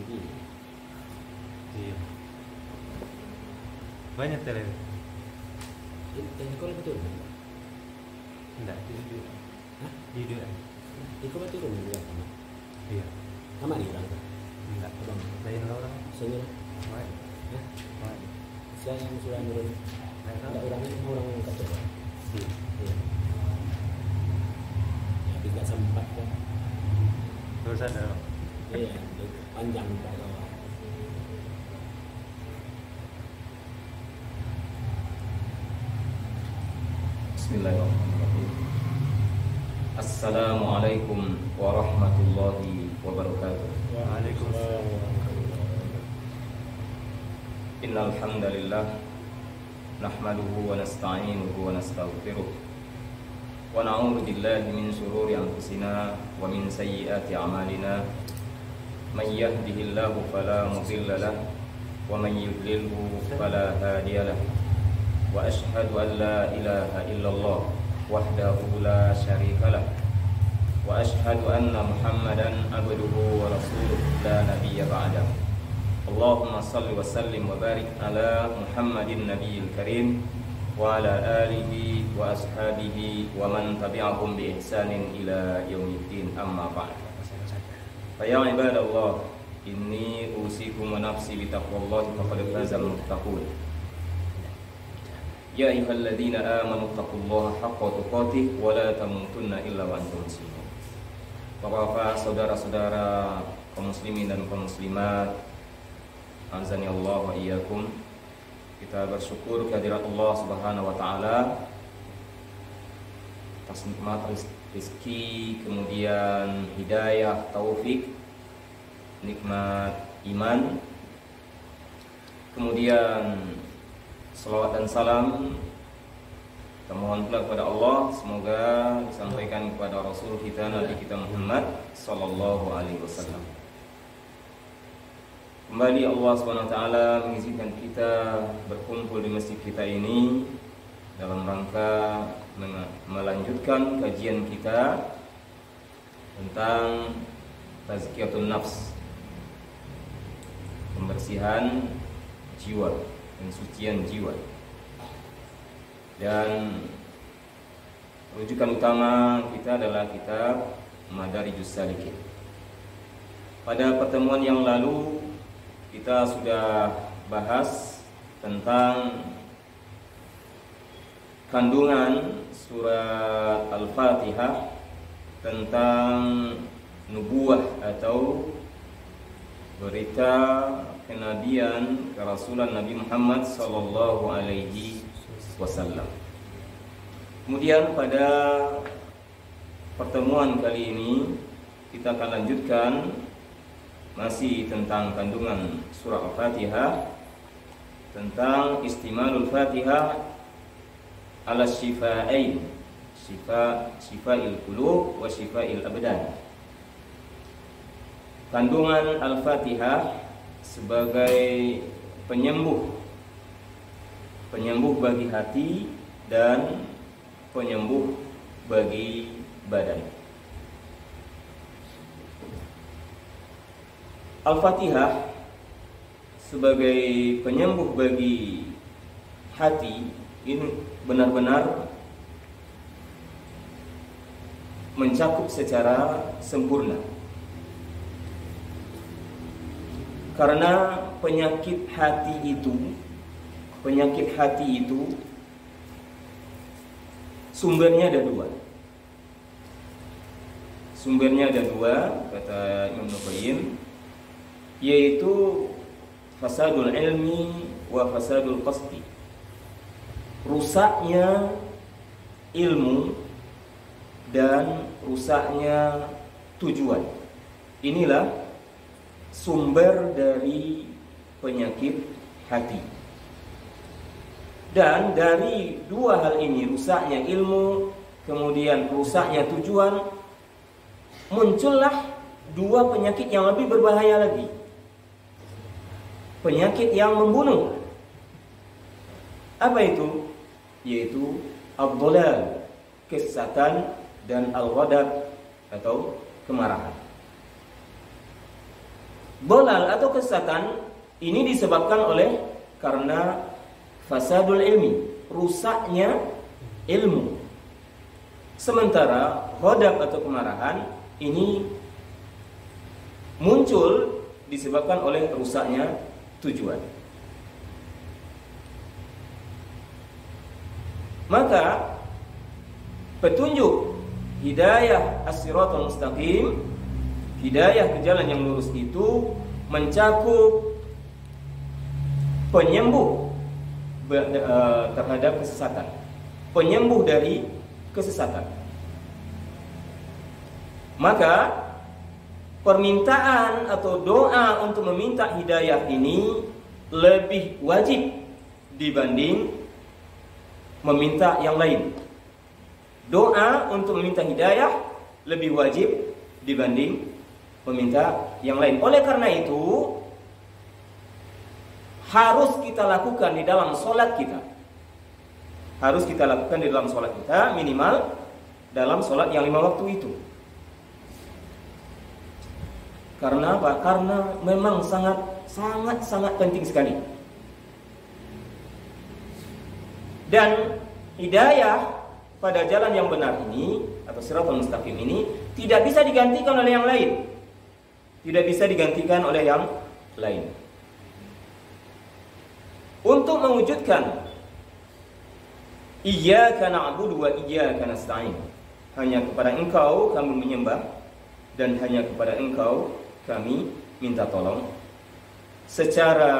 TV. Iya. Banyak tele. Yang sekolah betul? Enggak, di video. Hah? Di video. Di sekolah turun juga sama. Iya. Sama di orang. Enggak. Abang. Lain orang. Saya Wah. Hah? Wah. Saya yang sudah turun. Ada orang yang kata. Iya. Iya. Ya, tidak sempat kan. Terus ada. Iya, panjang Pak Kawan. Bismillahirrahmanirrahim. Assalamualaikum warahmatullahi wabarakatuh. Waalaikumsalam. Innal hamdalillah nahmaduhu wa nasta'inuhu wa nastaghfiruh wa na'udzu billahi min shururi anfusina wa min sayyiati a'malina. May yahdihillahu fala mudilla lahu wa may yudlilhu fala hadiya lahu. Wa ashhadu an la ilaha illallah wahdahu la syarika lah wa ashhadu anna Muhammadan abduhu wa rasuluh la nabiyya ba'dah. Allahumma salli wa sallim wa barik ala Muhammadin nabiyil karim wa ala alihi wa ashabihi wa man tabi'ahum bi ihsanin ila yaumiddin, amma ba'd. Fa ya ibadallah, inni usikum wa nafsi bi taqwallahi faqad fazal muttaqun. Ya ayyuhalladzina amanu taqullaha haqqa tuqatih wa la tamutunna illa wa antum muslimun. Bapak-bapak, saudara-saudara kaum muslimin dan kaum muslimat, azani Allah wa iyyakum. Kita bersyukur kehadirat Allah Subhanahu wa taala atas nikmat rezeki, kemudian hidayah, taufik, nikmat iman, kemudian salawat dan salam kita mohon pula kepada Allah, semoga disampaikan kepada Rasul kita, Nabi kita Muhammad sallallahu alaihi wasallam. Kembali Allah Subhanahu wa taala mengizinkan kita berkumpul di masjid kita ini dalam rangka melanjutkan kajian kita tentang tazkiyatun nafs, pembersihan jiwa, pensucian jiwa. Dan rujukan utama kita adalah kitab Madarijus Salikin. Pada pertemuan yang lalu kita sudah bahas tentang kandungan surat Al-Fatihah tentang nubuwah atau berita kenabian, kerasulan Nabi Muhammad sallallahu alaihi wasallam. Kemudian pada pertemuan kali ini kita akan lanjutkan masih tentang kandungan surah Al-Fatihah, tentang istimalul Fatihah ala syifa'ain, syifa'il qulub wa syifa'il abdan. Kandungan Al-Fatihah sebagai penyembuh bagi hati dan penyembuh bagi badan. Al-Fatihah sebagai penyembuh bagi hati ini benar-benar mencakup secara sempurna. Karena penyakit hati itu sumbernya ada dua, kata Imam Nuqayyim, yaitu fasadul ilmi wa fasadul qasdi. Rusaknya ilmu dan rusaknya tujuan. Inilah sumber dari penyakit hati. Dan dari dua hal ini, rusaknya ilmu, kemudian rusaknya tujuan, muncullah dua penyakit yang lebih berbahaya lagi. Penyakit yang membunuh. Apa itu? Yaitu ad-dhalal, kesesatan, dan al-ghadab atau kemarahan. Dolal atau kesesatan ini disebabkan karena fasadul ilmi, rusaknya ilmu. Sementara ghadab atau kemarahan ini muncul disebabkan oleh rusaknya tujuan. Maka petunjuk hidayah as-siratal mustaqim, hidayah ke jalan yang lurus itu mencakup penyembuh terhadap kesesatan, penyembuh dari kesesatan. Maka permintaan atau doa untuk meminta hidayah ini lebih wajib dibanding meminta yang lain. Doa untuk meminta hidayah lebih wajib dibanding meminta yang lain. Oleh karena itu harus kita lakukan di dalam sholat kita. Harus kita lakukan di dalam sholat kita, minimal dalam sholat yang 5 waktu itu. Karena apa? Karena memang sangat penting sekali. Dan hidayah pada jalan yang benar ini atau siratal mustaqim ini tidak bisa digantikan oleh yang lain. Tidak bisa digantikan oleh yang lain. Untuk mewujudkan iyyaka na'budu wa iyyaka nasta'in, hanya kepada Engkau kami menyembah dan hanya kepada Engkau kami minta tolong. Secara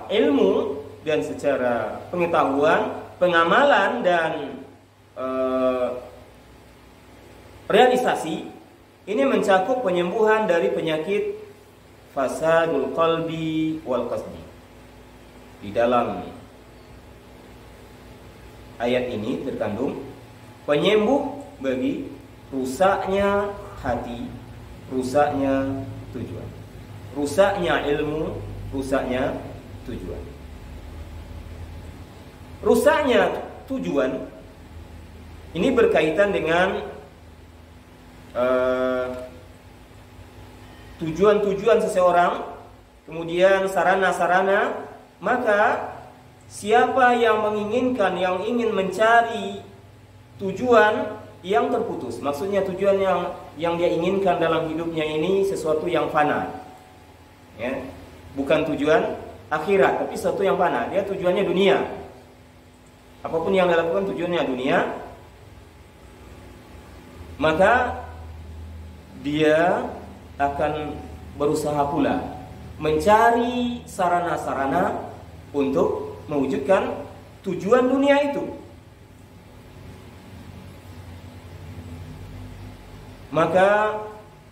ilmu dan secara pengetahuan, pengamalan dan realisasi ini mencakup penyembuhan dari penyakit fasadul qalbi wal qasdi. Di dalam ayat ini terkandung penyembuh bagi rusaknya hati, rusaknya tujuan, rusaknya ilmu, rusaknya tujuan. Rusaknya tujuan ini berkaitan dengan tujuan-tujuan seseorang, kemudian sarana-sarana. Maka siapa yang menginginkan, yang ingin mencari tujuan yang terputus, maksudnya tujuan yang dia inginkan dalam hidupnya ini sesuatu yang fana, ya, bukan tujuan akhirat, tapi sesuatu yang fana. Dia tujuannya dunia. Apapun yang dia lakukan tujuannya dunia, maka dia akan berusaha pula mencari sarana-sarana untuk mewujudkan tujuan dunia itu. Maka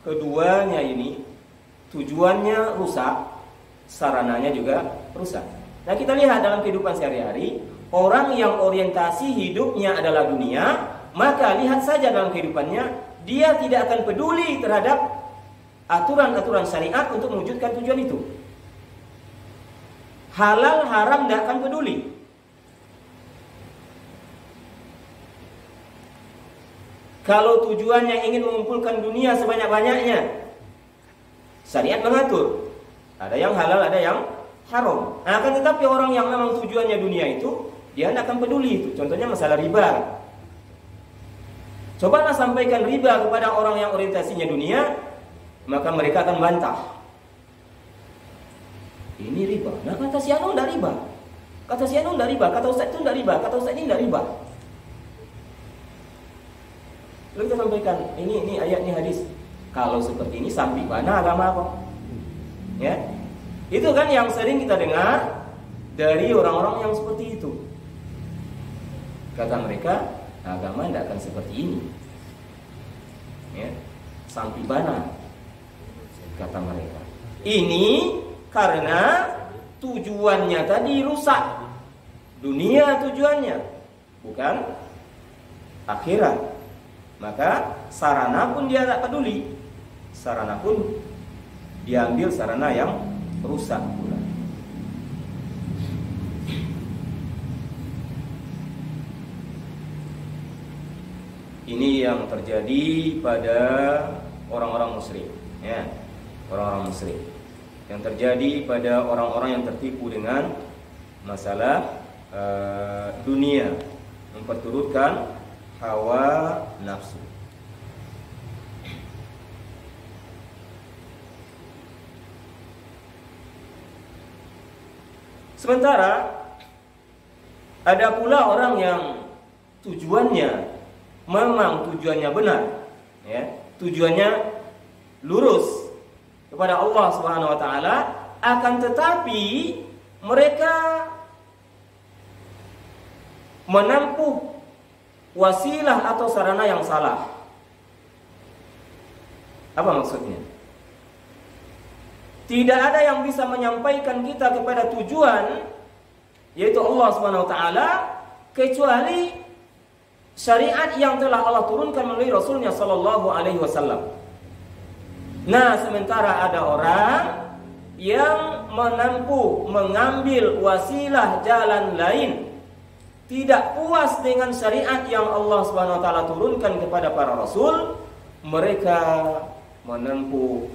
keduanya ini tujuannya rusak, sarananya juga rusak. Nah, kita lihat dalam kehidupan sehari-hari, orang yang orientasi hidupnya adalah dunia, maka lihat saja dalam kehidupannya, dia tidak akan peduli terhadap aturan-aturan syariat untuk mewujudkan tujuan itu. Halal haram tidak akan peduli. Kalau tujuannya ingin mengumpulkan dunia sebanyak-banyaknya, syariat mengatur. Ada yang halal, ada yang haram. Nah, akan tetapi orang yang memang tujuannya dunia itu, dia tidak akan peduli itu. Contohnya masalah riba. Cobalah sampaikan riba kepada orang yang orientasinya dunia, maka mereka akan bantah. Ini riba. Nah, kata si Anu tidak riba. Kata si Anu tidak riba. Kata Ustaz itu tidak riba. Kata Ustaz ini tidak riba. Lalu kita sampaikan, ini ayat, ini hadis. Kalau seperti ini sampai mana agama apa? Ya, itu kan yang sering kita dengar dari orang-orang yang seperti itu. Kata mereka, agama tidak akan seperti ini. Ya, sampai mana? Kata mereka. Ini karena tujuannya tadi rusak. Dunia tujuannya, bukan akhirat. Maka sarana pun dia tak peduli. Sarana pun diambil sarana yang rusak pula. Ini yang terjadi pada orang-orang musyrik, ya, orang-orang musyrik. yang terjadi pada orang-orang yang tertipu dengan masalah dunia, memperturutkan hawa nafsu. Sementara ada pula orang yang tujuannya memang tujuannya benar, ya, tujuannya lurus kepada Allah Subhanahu wa taala, akan tetapi mereka menempuh wasilah atau sarana yang salah. Apa maksudnya? Tidak ada yang bisa menyampaikan kita kepada tujuan, yaitu Allah Subhanahu wa taala, kecuali syariat yang telah Allah turunkan melalui Rasulnya sallallahu alaihi wasallam. Nah, sementara ada orang yang menempuh, mengambil wasilah jalan lain, tidak puas dengan syariat yang Allah Subhanahu wa taala turunkan kepada para rasul, mereka menempuh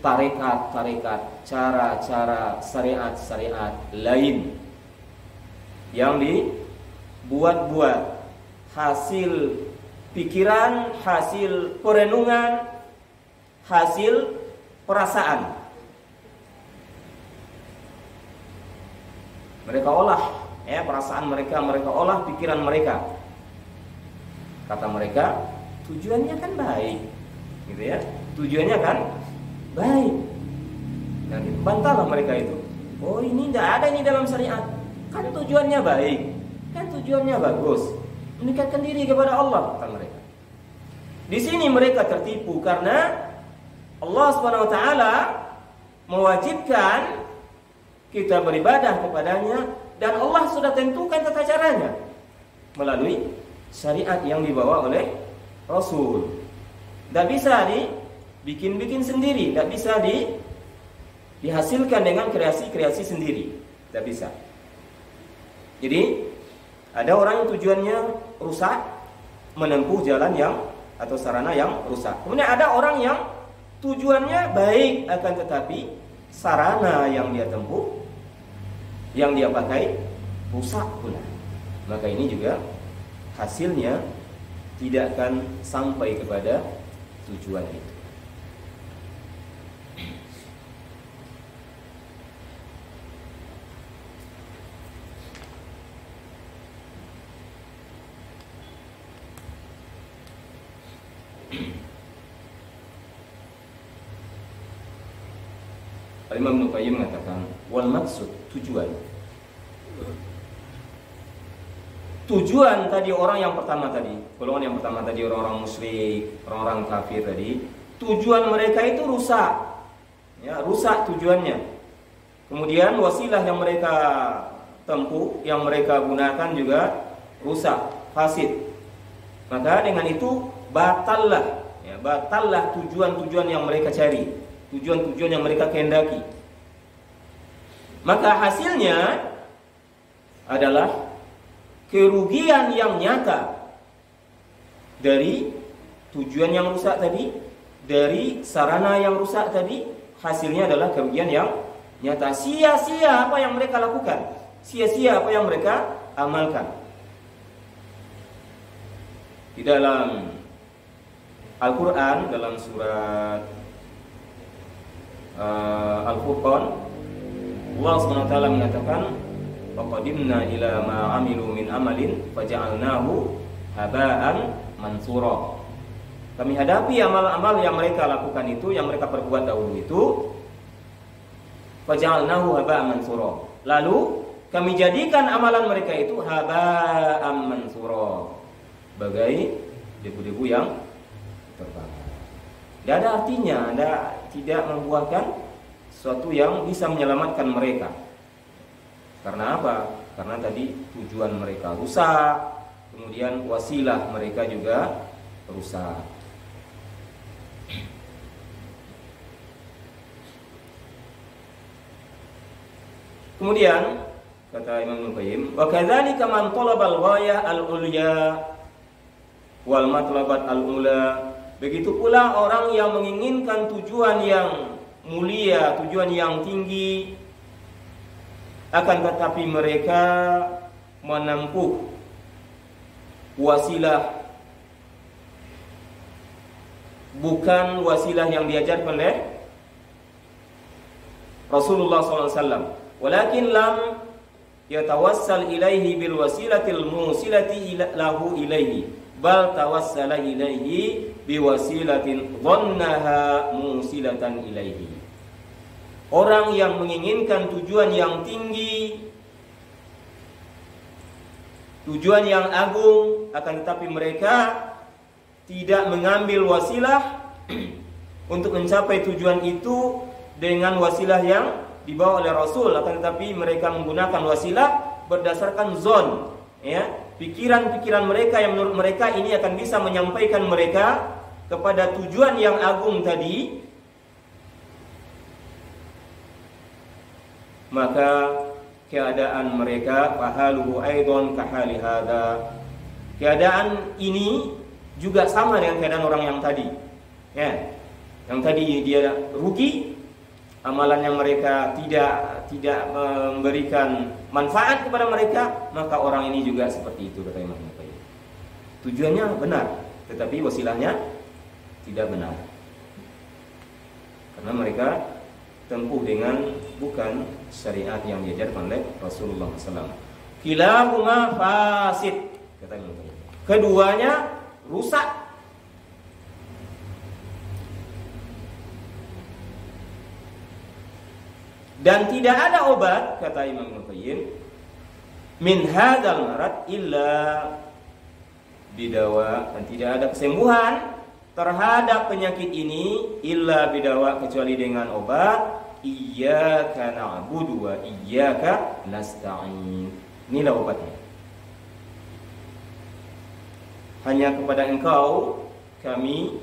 tarekat-tarekat, cara-cara syariat-syariat lain yang dibuat-buat hasil pikiran, hasil perenungan, hasil perasaan. Mereka olah, ya, perasaan mereka olah, pikiran mereka. Kata mereka, tujuannya kan baik, gitu ya. Tujuannya kan baik. Dan bantahlah mereka itu. Oh, ini tidak ada ini dalam syariat. Kan tujuannya baik, kan tujuannya bagus, mendekatkan diri kepada Allah, kata mereka. Di sini mereka tertipu karena Allah Subhanahu wa taala mewajibkan kita beribadah kepadanya, dan Allah sudah tentukan tata caranya melalui syariat yang dibawa oleh Rasul. Tidak bisa dibikin-bikin sendiri, tidak bisa dihasilkan dengan kreasi-kreasi sendiri, tidak bisa. Jadi ada orang yang tujuannya rusak, menempuh jalan yang atau sarana yang rusak. Kemudian ada orang yang tujuannya baik, akan tetapi sarana yang dia tempuh, yang dia pakai rusak pula. Maka ini juga hasilnya tidak akan sampai kepada tujuan itu. Imam Ibnu Qayyim mengatakan, wal maksud, tujuan tadi orang yang pertama tadi, golongan yang pertama tadi, orang-orang musyrik, orang-orang kafir tadi, tujuan mereka itu rusak, ya, rusak tujuannya. Kemudian wasilah yang mereka tempuh, yang mereka gunakan juga rusak, fasid. Maka dengan itu batallah, ya, batallah tujuan-tujuan yang mereka cari, tujuan-tujuan yang mereka kehendaki. Maka hasilnya adalah kerugian yang nyata dari tujuan yang rusak tadi, dari sarana yang rusak tadi. Hasilnya adalah kerugian yang nyata. Sia-sia apa yang mereka lakukan, sia-sia apa yang mereka amalkan. Di dalam Al-Quran, dalam surat Al-Furqan, Allah SWT mengatakan, وَقَدِمْنَا إِلَى مَا عَمِلُوا مِنْ أَمَلٍ فَجَعَلْنَاهُ هَبَاءً مَنْثُورًا. Kami hadapi amal-amal yang mereka lakukan itu, yang mereka perbuat dahulu itu, فَجَعَلْنَاهُ هَبَاءً مَنْثُورًا. Lalu kami jadikan amalan mereka itu haba'an mansura, bagai debu-debu yang terbakar. Tidak ada artinya, tidak membuahkan sesuatu yang bisa menyelamatkan mereka. Karena apa? Karena tadi tujuan mereka rusak, kemudian wasilah mereka juga rusak. Kemudian kata Imam Ibnu Qayyim, wa kadzalika man talabal ghaya al-ulya wal matlabat al-ula. Begitu pula orang yang menginginkan tujuan yang mulia, tujuan yang tinggi, akan tetapi mereka menempuh wasilah bukan wasilah yang diajarkan oleh Rasulullah SAW. Walakin lam yatawassal ilaihi bil wasilatil musilati lahu ilaihi, bal tawassala ilaihi bi wasilatin dhannaha musilatan ilaihi. Orang yang menginginkan tujuan yang tinggi, tujuan yang agung, akan tetapi mereka tidak mengambil wasilah untuk mencapai tujuan itu dengan wasilah yang dibawa oleh Rasul, akan tetapi mereka menggunakan wasilah berdasarkan zon, ya, pikiran-pikiran mereka yang menurut mereka ini akan bisa menyampaikan mereka kepada tujuan yang agung tadi. Maka keadaan mereka fahaluhu aidon kahali hada, keadaan ini juga sama dengan keadaan orang yang tadi, ya, yang tadi dia rugi, amalan yang mereka tidak memberikan manfaat kepada mereka, maka orang ini juga seperti itu, kata Imam Al-Qayyim. Tujuannya benar, tetapi wasilahnya tidak benar, karena mereka tempuh dengan bukan syariat yang diajarkan oleh Rasulullah SAW. Kilahuma fasid, kata Imam Al-Qayyim. Keduanya rusak. Dan tidak ada obat, kata Imam Al-Qayyim, min hadzal marad illa bidawa, dan tidak ada kesembuhan terhadap penyakit ini illa bidawa, kecuali dengan obat. Iyyaka na'budu wa iyyaka nasta'in. Inilah obatnya. Hanya kepada Engkau kami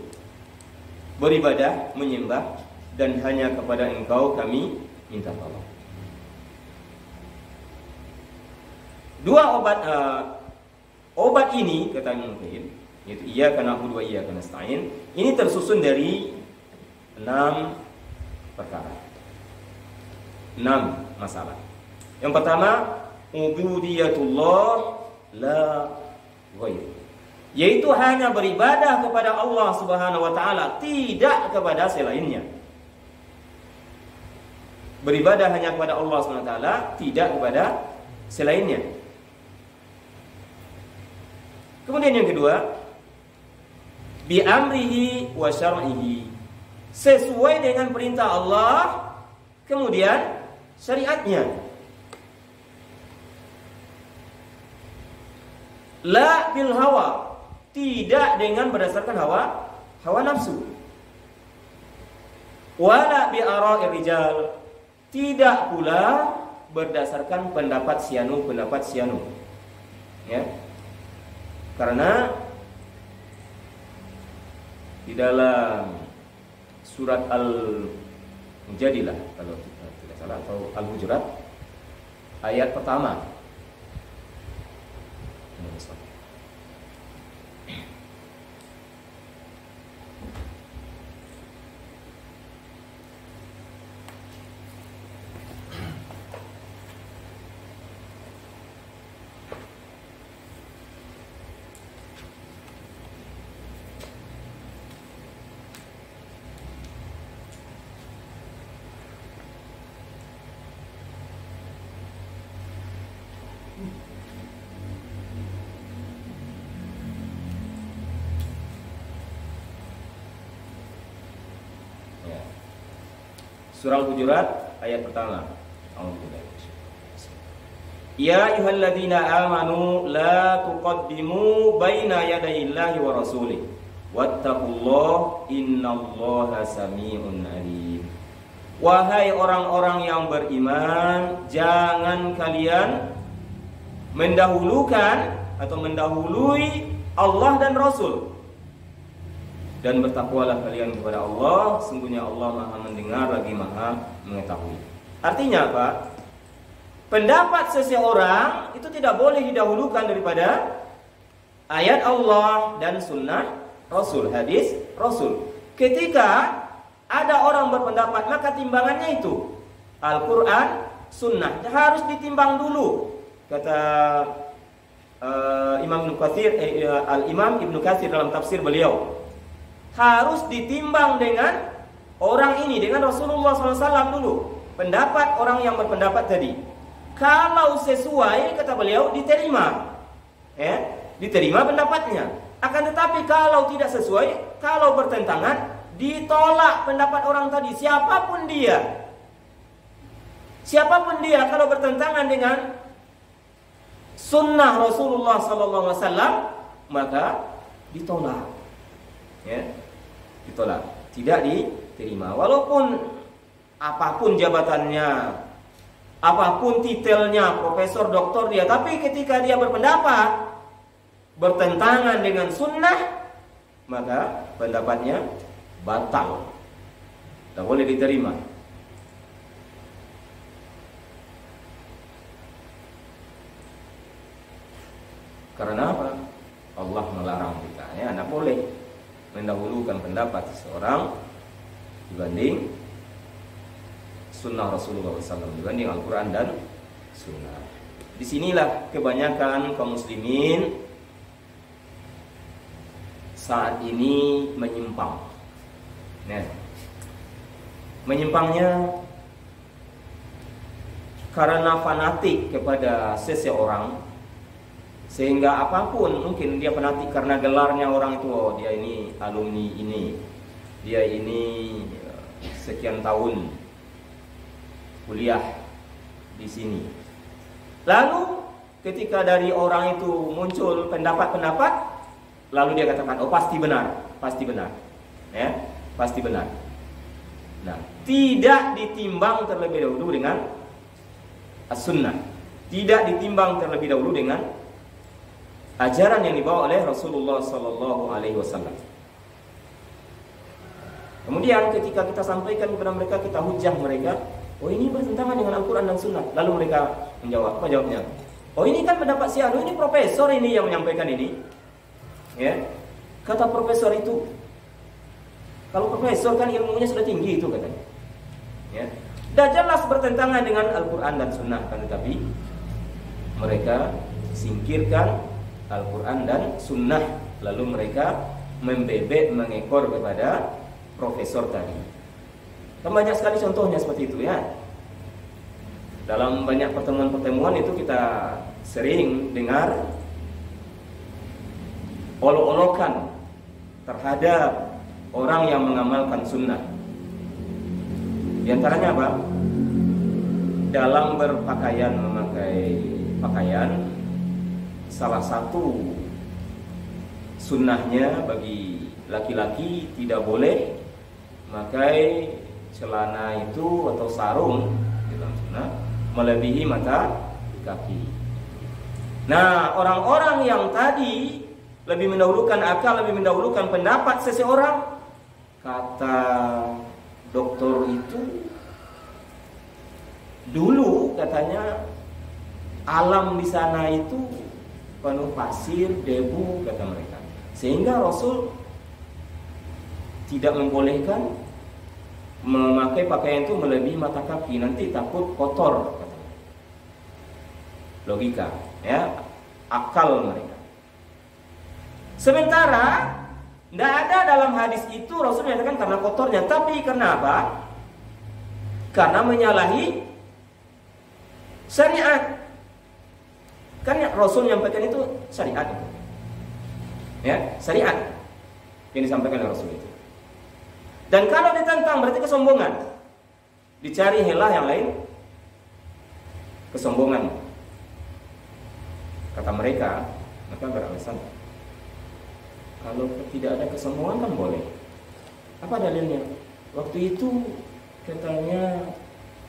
beribadah, menyembah, dan hanya kepada Engkau kami minta tolong. Dua obat ini, kata Imam Qayyim, yaitu iyyaka na'budu wa iyyaka nasta'in, ini tersusun dari 6 perkara, 6 masalah. Yang pertama, ubudiyatullah la ghair, yaitu hanya beribadah kepada Allah Subhanahu wa taala, tidak kepada selainnya. Beribadah hanya kepada Allah Subhanahu wa taala, tidak kepada selainnya. Kemudian yang kedua, bi amrihi wa syar'ihi, sesuai dengan perintah Allah, kemudian syariatnya. La bil hawa, tidak dengan berdasarkan hawa nafsu. Wala bi ara'ir rijal, tidak pula berdasarkan pendapat sianu. Ya. Karena di dalam surat Al-Mujadilah, kalau tidak salah, atau Al-Hujurat, ayat pertama, surah Al-Hujurat ayat pertama. Ya ayyuhalladzina amanu la tuqaddimu baina yadayillahi wa rasulih wattaqullaha innallaha samii'un 'aliim. Wahai orang-orang yang beriman, jangan kalian mendahulukan atau mendahului Allah dan Rasul, dan bertakwalah kalian kepada Allah, sungguhnya Allah Maha mendengar lagi Maha mengetahui. Artinya apa? Pendapat seseorang itu tidak boleh didahulukan daripada ayat Allah dan sunnah Rasul, hadis Rasul. Ketika ada orang berpendapat, maka timbangannya itu Al-Quran, Sunnah. Harus ditimbang dulu. Kata Imam Ibnu Katsir, Al-Imam Ibnu Katsir dalam tafsir beliau, harus ditimbang dengan orang ini, dengan Rasulullah SAW dulu. Pendapat orang yang berpendapat tadi. Kalau sesuai, kata beliau, diterima. Ya, diterima pendapatnya. Akan tetapi kalau tidak sesuai, kalau bertentangan, ditolak pendapat orang tadi, siapapun dia. Siapapun dia, kalau bertentangan dengan sunnah Rasulullah SAW, maka ditolak. Ya, ditolak, tidak diterima. Walaupun apapun jabatannya, apapun titelnya, profesor, doktor dia, tapi ketika dia berpendapat bertentangan dengan sunnah, maka pendapatnya batal, tidak boleh diterima. Karena apa? Allah melarang kita, ya, tidak boleh mendahulukan pendapat seseorang dibanding sunnah Rasulullah SAW, dibanding Al-Quran dan sunnah. Disinilah kebanyakan kaum muslimin saat ini menyimpang. Nah, menyimpangnya karena fanatik kepada seseorang, sehingga apapun, mungkin dia fanatik karena gelarnya orang itu, oh, dia ini alumni ini, dia ini sekian tahun kuliah di sini. Lalu ketika dari orang itu muncul pendapat-pendapat, lalu dia katakan, oh pasti benar, ya, pasti benar. Nah, tidak ditimbang terlebih dahulu dengan as-sunnah, tidak ditimbang terlebih dahulu dengan ajaran yang dibawa oleh Rasulullah SAW. Kemudian ketika kita sampaikan kepada mereka, kita hujah mereka, oh ini bertentangan dengan Al-Quran dan Sunnah. Lalu mereka menjawab, apa jawabnya? Oh ini kan pendapat si anu, ini profesor ini yang menyampaikan ini. Ya, kata profesor itu, kalau profesor kan ilmunya sudah tinggi itu katanya. Ya, dah jelas bertentangan dengan Al-Quran dan Sunnah, kan, tetapi mereka singkirkan Al-Quran dan Sunnah, lalu mereka membebek, mengekor kepada profesor tadi. Banyak sekali contohnya seperti itu, ya. Dalam banyak pertemuan-pertemuan itu kita sering dengar olok-olokan terhadap orang yang mengamalkan sunnah. Di antaranya apa? Dalam berpakaian, memakai pakaian, salah satu sunnahnya bagi laki-laki tidak boleh memakai celana itu atau sarung dalam sunnah melebihi mata kaki. Nah, orang-orang yang tadi lebih mendahulukan akal, lebih mendahulukan pendapat seseorang, kata doktor itu, dulu katanya alam di sana itu penuh pasir, debu, kata mereka, sehingga Rasul tidak membolehkan memakai pakaian itu melebihi mata kaki, nanti takut kotor, katanya. Logika, ya, akal mereka. Sementara tidak ada dalam hadis itu Rasul menyatakan karena kotornya, tapi karena apa? Karena menyalahi syariat. Kan Rasul menyampaikan itu syariat, ya, syariat yang disampaikan oleh Rasul itu. Dan kalau ditentang berarti kesombongan. Dicari helah yang lain, kesombongan. Kata mereka, maka beralasan, kalau tidak ada kesombongan kan boleh. Apa dalilnya? Waktu itu katanya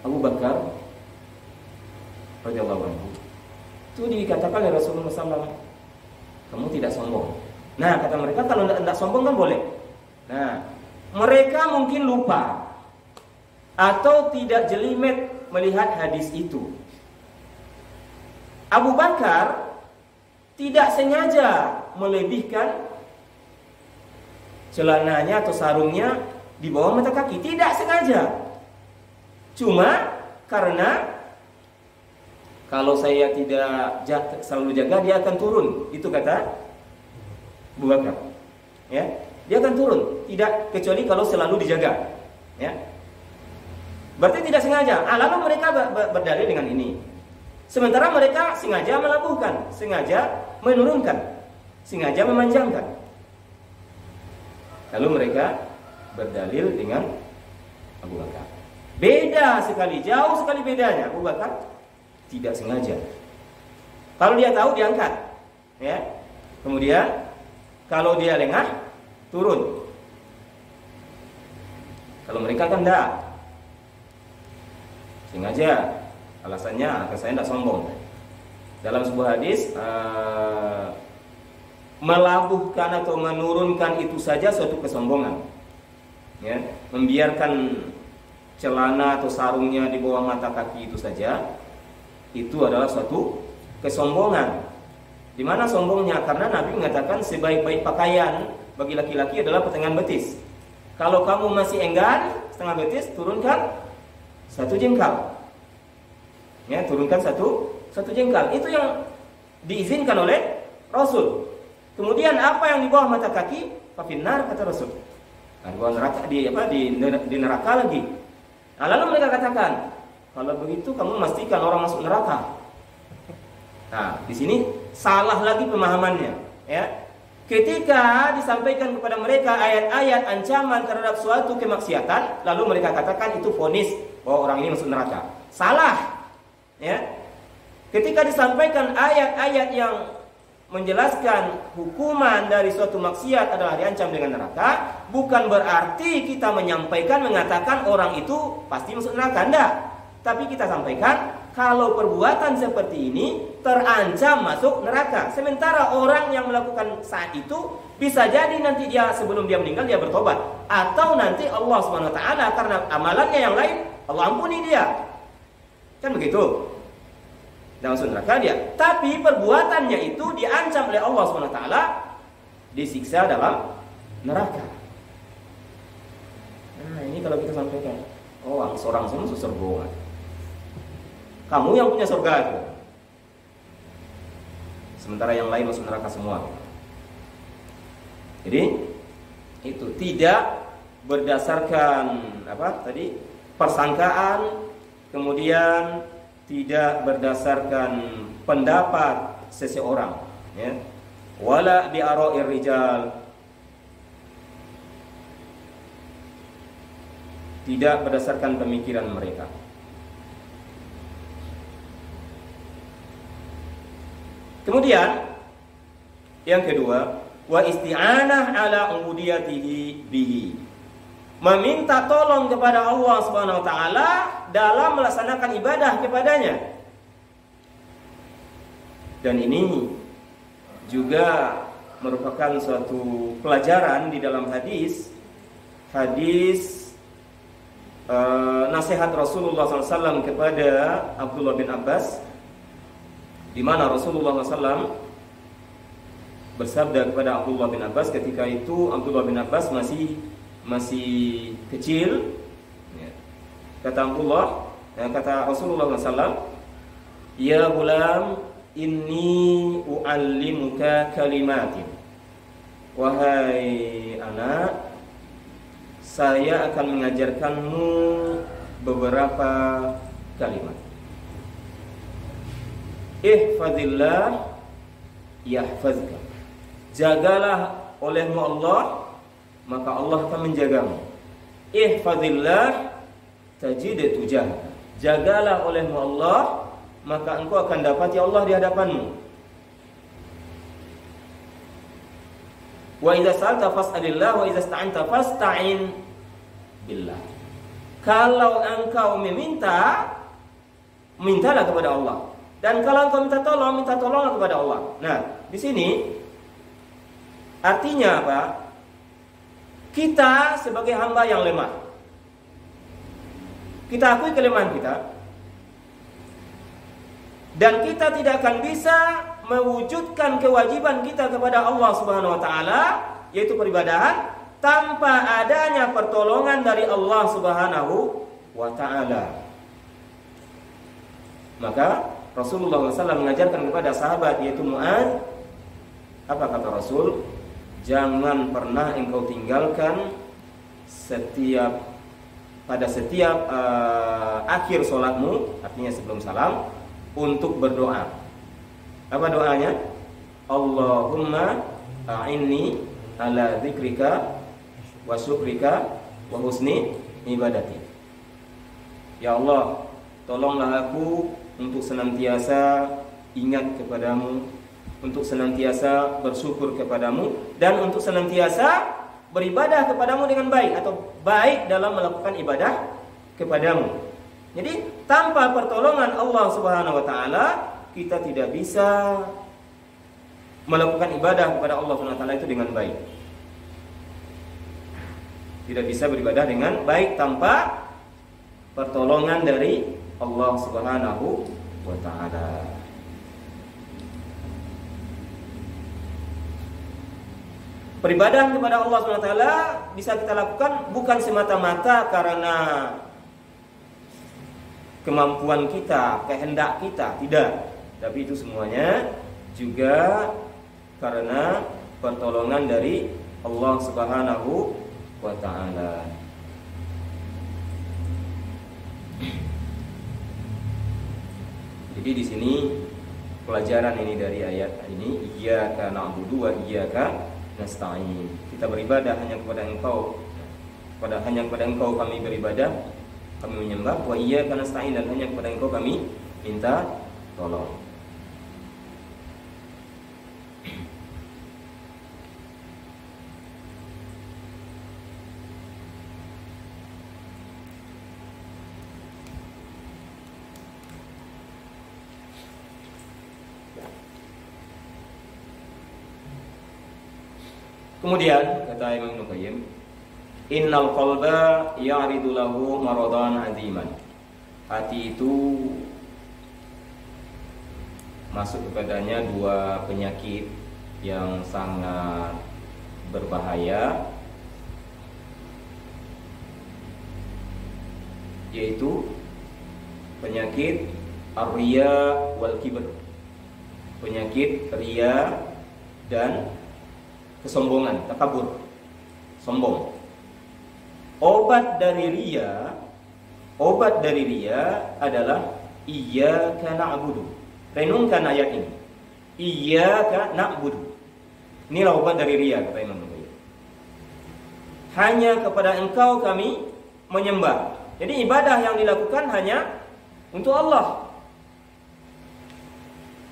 Abu Bakar radhiyallahu anhu, itu dikatakan oleh Rasulullah SAW, kamu tidak sombong. Nah, kata mereka kalau tidak sombong kan boleh. Nah, mereka mungkin lupa atau tidak jelimet melihat hadis itu. Abu Bakar tidak sengaja melebihkan celananya atau sarungnya di bawah mata kaki, tidak sengaja. Cuma karena kalau saya tidak selalu jaga, dia akan turun. Itu kata Abu Bakar. Ya, dia akan turun, tidak kecuali kalau selalu dijaga. Ya, berarti tidak sengaja. Lalu mereka berdalil dengan ini. Sementara mereka sengaja melabuhkan, sengaja menurunkan, sengaja memanjangkan. Lalu mereka berdalil dengan Abu Bakar. Beda sekali, jauh sekali bedanya. Abu Bakar tidak sengaja. Kalau dia tahu, diangkat. Ya. Kemudian kalau dia lengah, turun. Kalau mereka kan tidak sengaja. Alasannya agar saya tidak sombong. Dalam sebuah hadis, melabuhkan atau menurunkan itu saja suatu kesombongan. Ya, membiarkan celana atau sarungnya di bawah mata kaki itu saja, itu adalah suatu kesombongan. Di mana sombongnya? Karena Nabi mengatakan sebaik-baik pakaian bagi laki-laki adalah pertengahan betis. Kalau kamu masih enggan setengah betis, turunkan satu jengkal. Ya, turunkan satu jengkal. Itu yang diizinkan oleh Rasul. Kemudian apa yang di bawah mata kaki? Fafinnar, kata Rasul. Nah, di bawah neraka, di neraka lagi. Nah, lalu mereka katakan, kalau begitu kamu memastikan orang masuk neraka. Nah, di sini salah lagi pemahamannya. Ya, ketika disampaikan kepada mereka ayat-ayat ancaman terhadap suatu kemaksiatan, lalu mereka katakan itu vonis bahwa orang ini masuk neraka. Salah. Ya, ketika disampaikan ayat-ayat yang menjelaskan hukuman dari suatu maksiat adalah diancam dengan neraka, bukan berarti kita menyampaikan mengatakan orang itu pasti masuk neraka, enggak. Tapi kita sampaikan kalau perbuatan seperti ini terancam masuk neraka. Sementara orang yang melakukan saat itu bisa jadi nanti dia sebelum dia meninggal dia bertobat, atau nanti Allah SWT karena amalannya yang lain Allah ampuni dia. Kan begitu? Dan masuk neraka dia. Tapi perbuatannya itu diancam oleh Allah SWT disiksa dalam neraka. Nah, ini kalau kita sampaikan, oh, seorang semua masuk surga. Kamu yang punya surga itu. Sementara yang lain masuk neraka semua. Jadi itu tidak berdasarkan persangkaan, kemudian tidak berdasarkan pendapat seseorang, ya. Wala bi ara'ir rijal, tidak berdasarkan pemikiran mereka. Kemudian yang kedua, wa isti'anah ala ubudiyatihi bihi, meminta tolong kepada Allah Subhanahu wa taala dalam melaksanakan ibadah kepadanya. Dan ini juga merupakan suatu pelajaran di dalam hadis nasihat Rasulullah SAW kepada Abdullah bin Abbas, di mana Rasulullah SAW bersabda kepada Abdullah bin Abbas ketika itu Abdullah bin Abbas masih kecil. Kata Rasulullah SAW, ya gulam, inni u'allimuka kalimatin. Wahai anak, saya akan mengajarkanmu beberapa kalimat. Ihfazillah yahfazka. Jagalah olehmu Allah, maka Allah akan menjagamu. Ihfazillah tajid tujahka. Jagalah olehmu Allah, maka engkau akan dapati Allah di hadapanmu. Wa idza sa'alta fas'alillah wa idza ista'anta fasta'in billah. Kalau engkau meminta, mintalah kepada Allah. Dan kalau engkau minta tolonglah kepada Allah. Nah, di sini artinya apa? Kita sebagai hamba yang lemah, kita akui kelemahan kita, dan kita tidak akan bisa mewujudkan kewajiban kita kepada Allah Subhanahu wa taala, yaitu peribadahan, tanpa adanya pertolongan dari Allah Subhanahu wa ta'ala. Maka Rasulullah SAW mengajarkan kepada sahabat yaitu Mu'adz, apa kata Rasul? Jangan pernah engkau tinggalkan pada setiap akhir sholatmu, artinya sebelum salam, untuk berdoa. Apa doanya? Allahumma a'inni ala dzikrika wa syukrika wa husni ibadati. Ya Allah, tolonglah aku untuk senantiasa ingat kepadamu, untuk senantiasa bersyukur kepadamu, dan untuk senantiasa beribadah kepadamu dengan baik, atau baik dalam melakukan ibadah kepadamu. Jadi tanpa pertolongan Allah Subhanahu wa ta'ala, kita tidak bisa melakukan ibadah kepada Allah Subhanahu wa ta'ala itu dengan baik. Tidak bisa beribadah dengan baik tanpa pertolongan dari Allah Subhanahu wa ta'ala. Peribadahan kepada Allah Subhanahu wa ta'ala bisa kita lakukan bukan semata-mata karena kemampuan kita, kehendak kita, tidak. Tapi itu semuanya juga karena pertolongan dari Allah Subhanahu wa ta'ala. Jadi di sini pelajaran ini dari ayat ini, iyyaka na'budu wa iyyaka nasta'in. Kita beribadah hanya kepada Engkau. Hanya kepada Engkau kami beribadah, kami menyembah, wa iyyaka nasta'in, dan hanya kepada Engkau kami minta tolong. Kemudian kata Imam Ibnu Qayyim, innal qalba ya'ridu lahu maradan 'aziman. Hati itu masuk kepadanya dua penyakit yang sangat berbahaya, yaitu penyakit ar-riya wal kibr. Penyakit riya dan kesombongan, takabur, sombong. Obat dari riya adalah iyyaka na'budu. Renungkan ayat ini. Iyyaka na'budu. Inilah obat dari riya, kata Imam Nawawi. Hanya kepada Engkau kami menyembah. Jadi ibadah yang dilakukan hanya untuk Allah.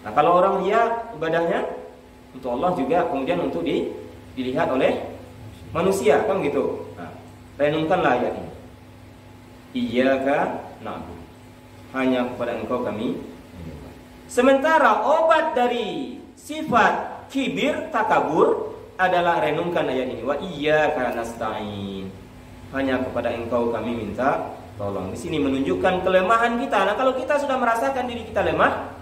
Nah, kalau orang riya ibadahnya untuk Allah juga, kemudian untuk dilihat oleh manusia, kan gitu. Nah, renungkanlah ayat ini. Iyyaka na'budu. Hanya kepada Engkau kami menyembah. Sementara obat dari sifat kibir, takabur adalah renungkan ayat ini. Wa iyyaka nasta'in. Hanya kepada Engkau kami minta tolong. Di sini menunjukkan kelemahan kita. Nah, kalau kita sudah merasakan diri kita lemah,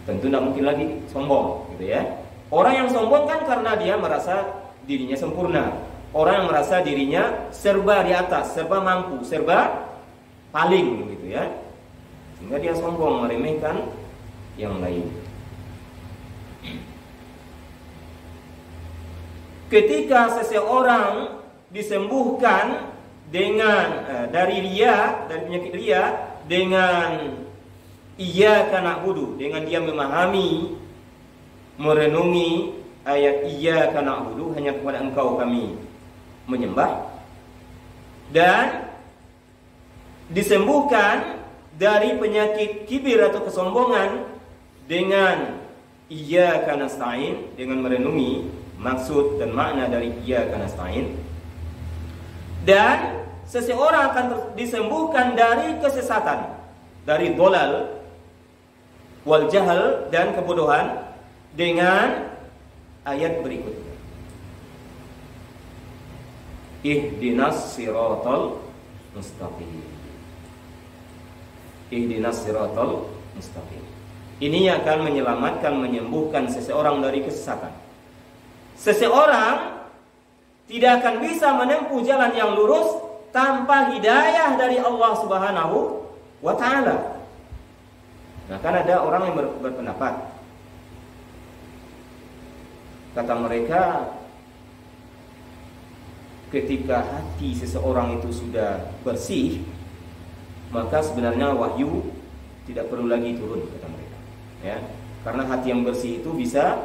tentu tidak mungkin lagi sombong, gitu ya. Orang yang sombong kan karena dia merasa dirinya sempurna. Orang yang merasa dirinya serba di atas, serba mampu, serba paling, gitu ya. Sehingga dia sombong, meremehkan yang lain. Ketika seseorang disembuhkan dengan dari riya, dari penyakit riya, dengan iyyaka na'budu, dengan dia memahami, merenungi ayat iyyaka na'budu, hanya kepada Engkau kami menyembah, dan disembuhkan dari penyakit kibir atau kesombongan dengan iyyaka nasta'in, dengan merenungi maksud dan makna dari iyyaka nasta'in, dan seseorang akan disembuhkan dari kesesatan, dari dhalal wal jahal dan kebodohan, dengan ayat berikutnya. Ihdinas siratal mustaqim. Ihdinas siratal mustaqim. Ini akan menyelamatkan, menyembuhkan seseorang dari kesesatan. Seseorang tidak akan bisa menempuh jalan yang lurus tanpa hidayah dari Allah Subhanahu wa taala. Nah, kan ada orang yang berpendapat, kata mereka, ketika hati seseorang itu sudah bersih, maka sebenarnya wahyu tidak perlu lagi turun, kata mereka. Ya, karena hati yang bersih itu bisa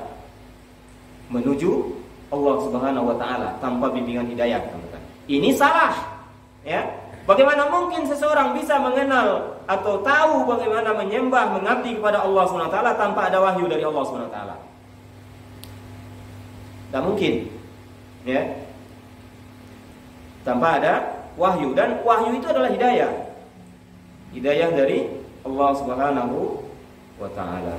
menuju Allah Subhanahu wa taala tanpa bimbingan hidayah, kata mereka. Ini salah. Ya. Bagaimana mungkin seseorang bisa mengenal atau tahu bagaimana menyembah, mengabdi kepada Allah Subhanahu wa taala tanpa ada wahyu dari Allah Subhanahu wa taala? Tak mungkin. Ya. Tanpa ada wahyu, dan wahyu itu adalah hidayah. Hidayah dari Allah Subhanahu wa taala.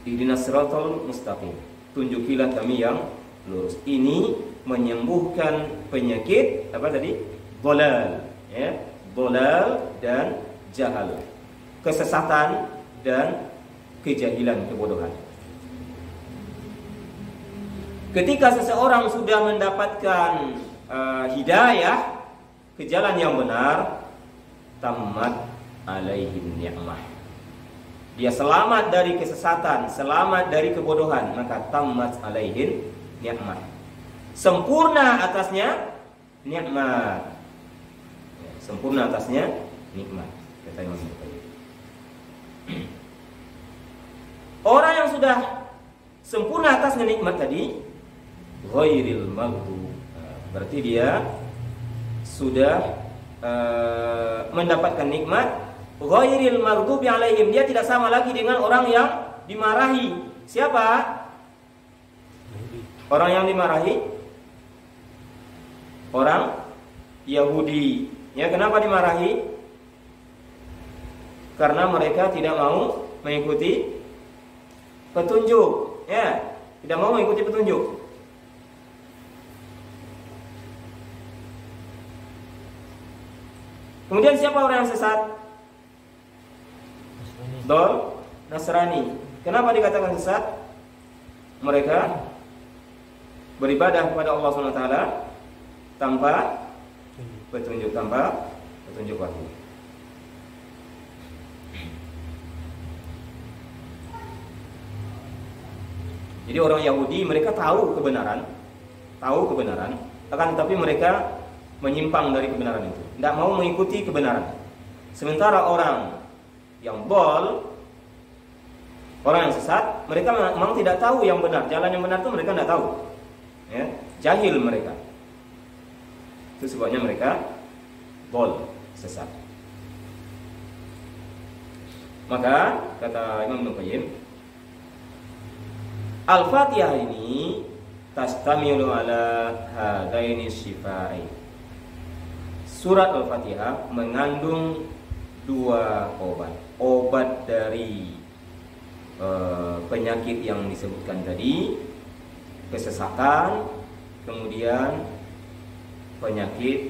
Ihdinas siratal mustaqim. Tunjukilah kami yang lurus. Ini menyembuhkan penyakit apa tadi? Dhalal, ya. Dhalal dan jahal. Kesesatan dan kejahilan, kebodohan. Ketika seseorang sudah mendapatkan hidayah ke jalan yang benar, tammat alaihi ni'mah. Dia selamat dari kesesatan, selamat dari kebodohan, maka tammat alaihi ni'mah. Sempurna atasnya nikmat. Sempurna atasnya nikmat. Kata Imam Bukhari. Orang yang sudah sempurna atasnya nikmat tadi, ghairil maghdub, berarti dia sudah mendapatkan nikmat ghairil maghdubi alaihim. Dia tidak sama lagi dengan orang yang dimarahi. Siapa? Orang yang dimarahi? Orang Yahudi. Ya, kenapa dimarahi? Karena mereka tidak mau mengikuti petunjuk. Ya, tidak mau mengikuti petunjuk. Kemudian siapa orang yang sesat? Nasrani. Kenapa dikatakan sesat? Mereka beribadah kepada Allah SWT tanpa petunjuk, tanpa petunjuk wahyu. Jadi orang Yahudi mereka tahu kebenaran, akan tetapi mereka menyimpang dari kebenaran itu, tidak mau mengikuti kebenaran. Sementara orang yang orang yang sesat, mereka memang tidak tahu yang benar, jalan yang benar itu mereka tidak tahu. Ya, jahil mereka. Itu sebabnya mereka sesat. Maka kata Imam Ibnu Qayyim, Al-Fatihah ini tastamilu ala hadaini syifai. Surat Al-Fatihah mengandung dua obat. Obat dari penyakit yang disebutkan tadi, kesesatan, kemudian penyakit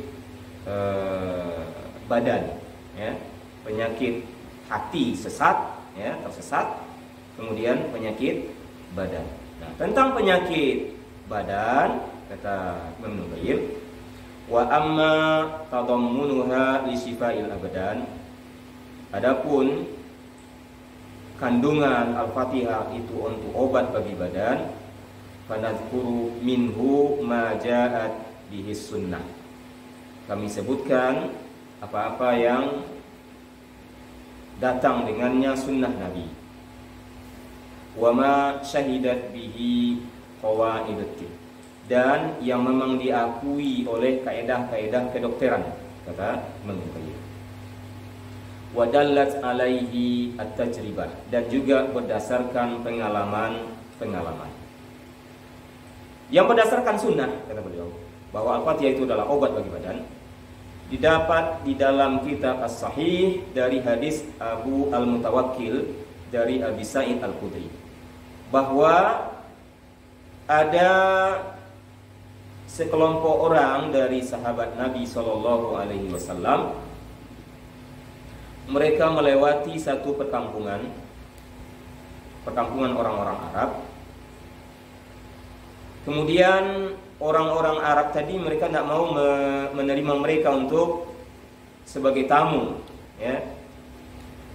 badan, ya, penyakit hati sesat, ya, tersesat, kemudian penyakit badan. Nah, tentang penyakit badan kata Imam Qayyim, wa amma tadammunuha li syifa'il abadan. Adapun kandungan Al-Fatihah itu untuk obat bagi badan, fanadhkuru minhu ma ja'at bihi sunnah. Kami sebutkan apa-apa yang datang dengannya sunnah Nabi. Wa ma syahidat bihi qawaidut tibb, dan yang memang diakui oleh kaedah-kaedah kedokteran, kata Imam Qayyim. Wa dallat alaihi at-tajribah, dan juga berdasarkan pengalaman. Yang berdasarkan sunnah, kata beliau, bahwa Al-Fatihah itu adalah obat bagi badan, didapat di dalam kitab As-Sahih dari hadis Abu Al-Mutawakkil dari Abi Sa'id Al-Khudri, bahwa ada sekelompok orang dari sahabat Nabi SAW. Mereka melewati satu perkampungan perkampungan orang-orang Arab. Kemudian orang-orang Arab tadi mereka tidak mau menerima mereka untuk sebagai tamu, ya.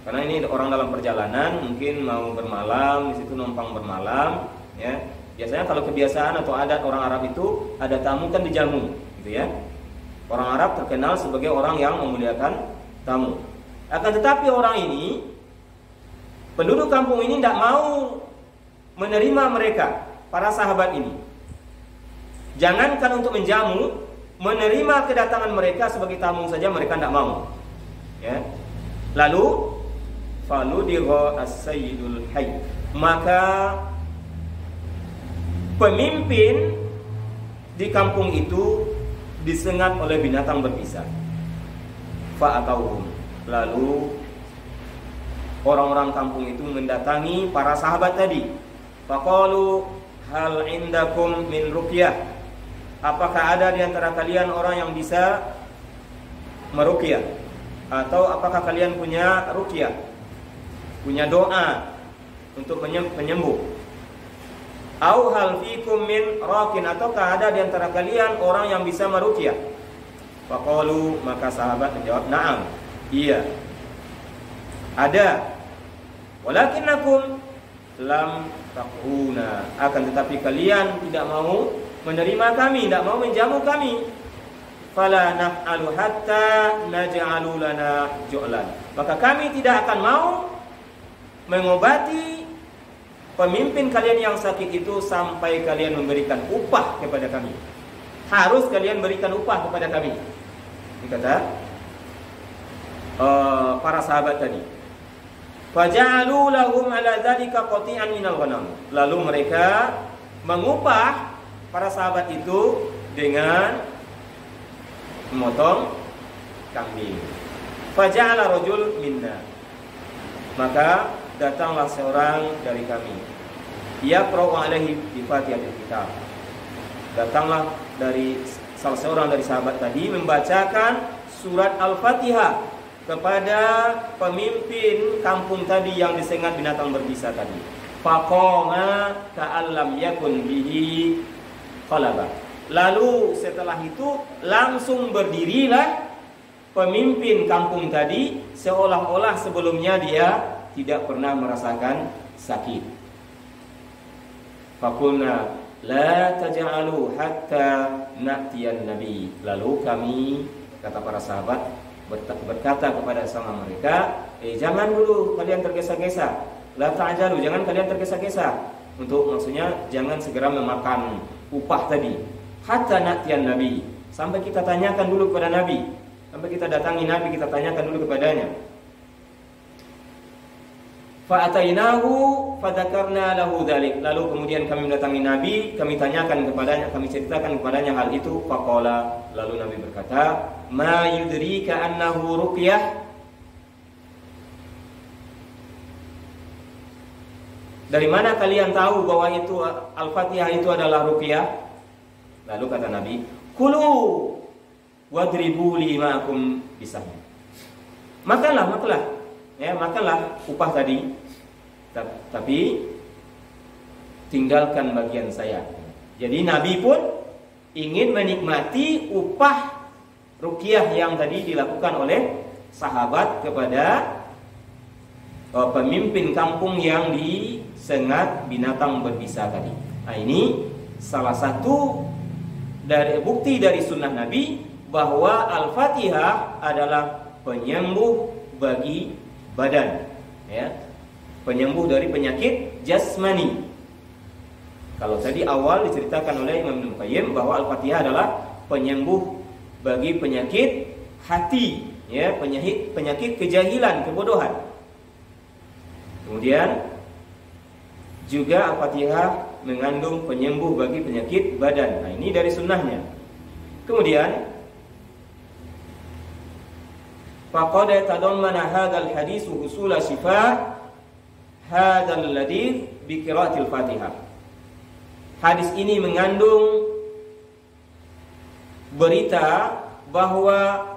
Karena ini orang dalam perjalanan, mungkin mau bermalam di situ, numpang bermalam, ya. Biasanya kalau kebiasaan atau adat orang Arab itu ada tamu kan dijamu, gitu ya. Orang Arab terkenal sebagai orang yang memuliakan tamu. Akan tetapi orang ini, penduduk kampung ini tidak mau menerima mereka, para sahabat ini. Jangankan untuk menjamu, menerima kedatangan mereka sebagai tamu saja mereka tidak mau. Ya. Lalu faludigha as-sayyidul hayy, maka pemimpin di kampung itu disengat oleh binatang berbisa. Fa'atauhum, lalu orang-orang kampung itu mendatangi para sahabat tadi. Faqalu hal indakum min ruqyah, apakah ada di antara kalian orang yang bisa meruqyah? Atau apakah kalian punya ruqyah, punya doa untuk penyembuh? Au hal fikum min raqin, ataukah ada di antara kalian orang yang bisa meruqyah? Faqalu, maka sahabat menjawab, na'am, iya, ada. Walakinnakum lam taquna, akan tetapi kalian tidak mau menerima kami, tidak mau menjamu kami. Fala naf'alu hatta naj'alu lana ju'lan, maka kami tidak akan mau mengobati pemimpin kalian yang sakit itu sampai kalian memberikan upah kepada kami. Harus kalian berikan upah kepada kami. Ini kata para sahabat tadi. Faja'alu lahum ala dzalika qati'an minal ghanam, lalu mereka mengupah para sahabat itu dengan memotong kambing. Faja'ala rajul minna, maka datanglah seorang dari kami. Yaqra'u alaihi bi Fatihatil Kitab. Datanglah dari salah seorang dari sahabat tadi membacakan surat Al-Fatihah kepada pemimpin kampung tadi yang disengat binatang berbisa tadi. Faqama ka'allam yakun bihi qalaba. Lalu setelah itu langsung berdirilah pemimpin kampung tadi seolah-olah sebelumnya dia tidak pernah merasakan sakit. Faqulna la taj'alu hatta na'tiyan nabi. Lalu kami, kata para sahabat, berkata kepada sama mereka, jangan dulu kalian tergesa-gesa. La ta'jalu, jangan kalian tergesa-gesa. Untuk maksudnya jangan segera memakan upah tadi. Hatta na'tiyan nabi, sampai kita tanyakan dulu kepada nabi. Sampai kita datangi nabi, kita tanyakan dulu kepadanya. Fa'atainahu fadzakarna lahu dzalik. Lalu kemudian kami mendatangi nabi, kami tanyakan kepadanya, kami ceritakan kepadanya hal itu. Faqala, lalu nabi berkata, ma yudrika annahu ruqyah? Dari mana kalian tahu bahwa itu Al-Fatihah itu adalah ruqyah? Lalu kata nabi, kulu wadribu li ma'akum bisahmi. Makanlah, ya, makanlah upah tadi, tapi tinggalkan bagian saya. Jadi Nabi pun ingin menikmati upah ruqyah yang tadi dilakukan oleh sahabat kepada pemimpin kampung yang disengat binatang berbisa tadi. Nah, ini salah satu dari bukti dari sunnah Nabi bahwa Al-Fatihah adalah penyembuh bagi badan, ya, penyembuh dari penyakit jasmani. Kalau tadi awal diceritakan oleh Imam Ibnu Qayyim bahwa Al-Fatihah adalah penyembuh bagi penyakit hati, ya, penyakit kejahilan, kebodohan. Kemudian juga Al-Fatihah mengandung penyembuh bagi penyakit badan. Nah, ini dari sunnahnya. Kemudian faqad tadammana hadzal hadits husul shifa hadzal ladzi bi qiraatil Fatihah. Hadis ini mengandung berita bahwa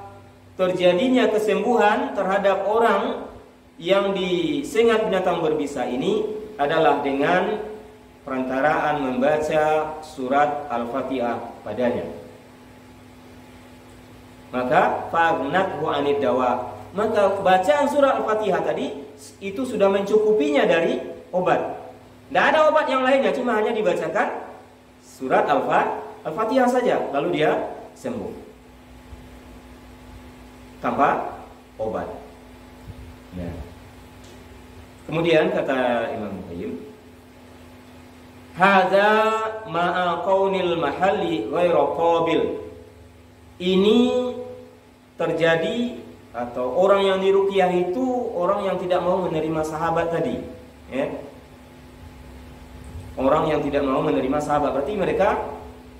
terjadinya kesembuhan terhadap orang yang disengat binatang berbisa ini adalah dengan perantaraan membaca surat Al-Fatihah padanya. Maka fa'nathu 'anid dawa. Maka bacaan surat Al-Fatihah tadi itu sudah mencukupinya dari obat. Tidak ada obat yang lainnya, cuma hanya dibacakan surat Al-Fatihah saja, lalu dia sembuh tanpa obat. Nah, kemudian kata Imam Qayyim, hadza ma'a qaunil mahalli ghairu qabil. Ini terjadi atau orang yang diruqyah itu orang yang tidak mau menerima sahabat tadi, ya. Orang yang tidak mau menerima sahabat, berarti mereka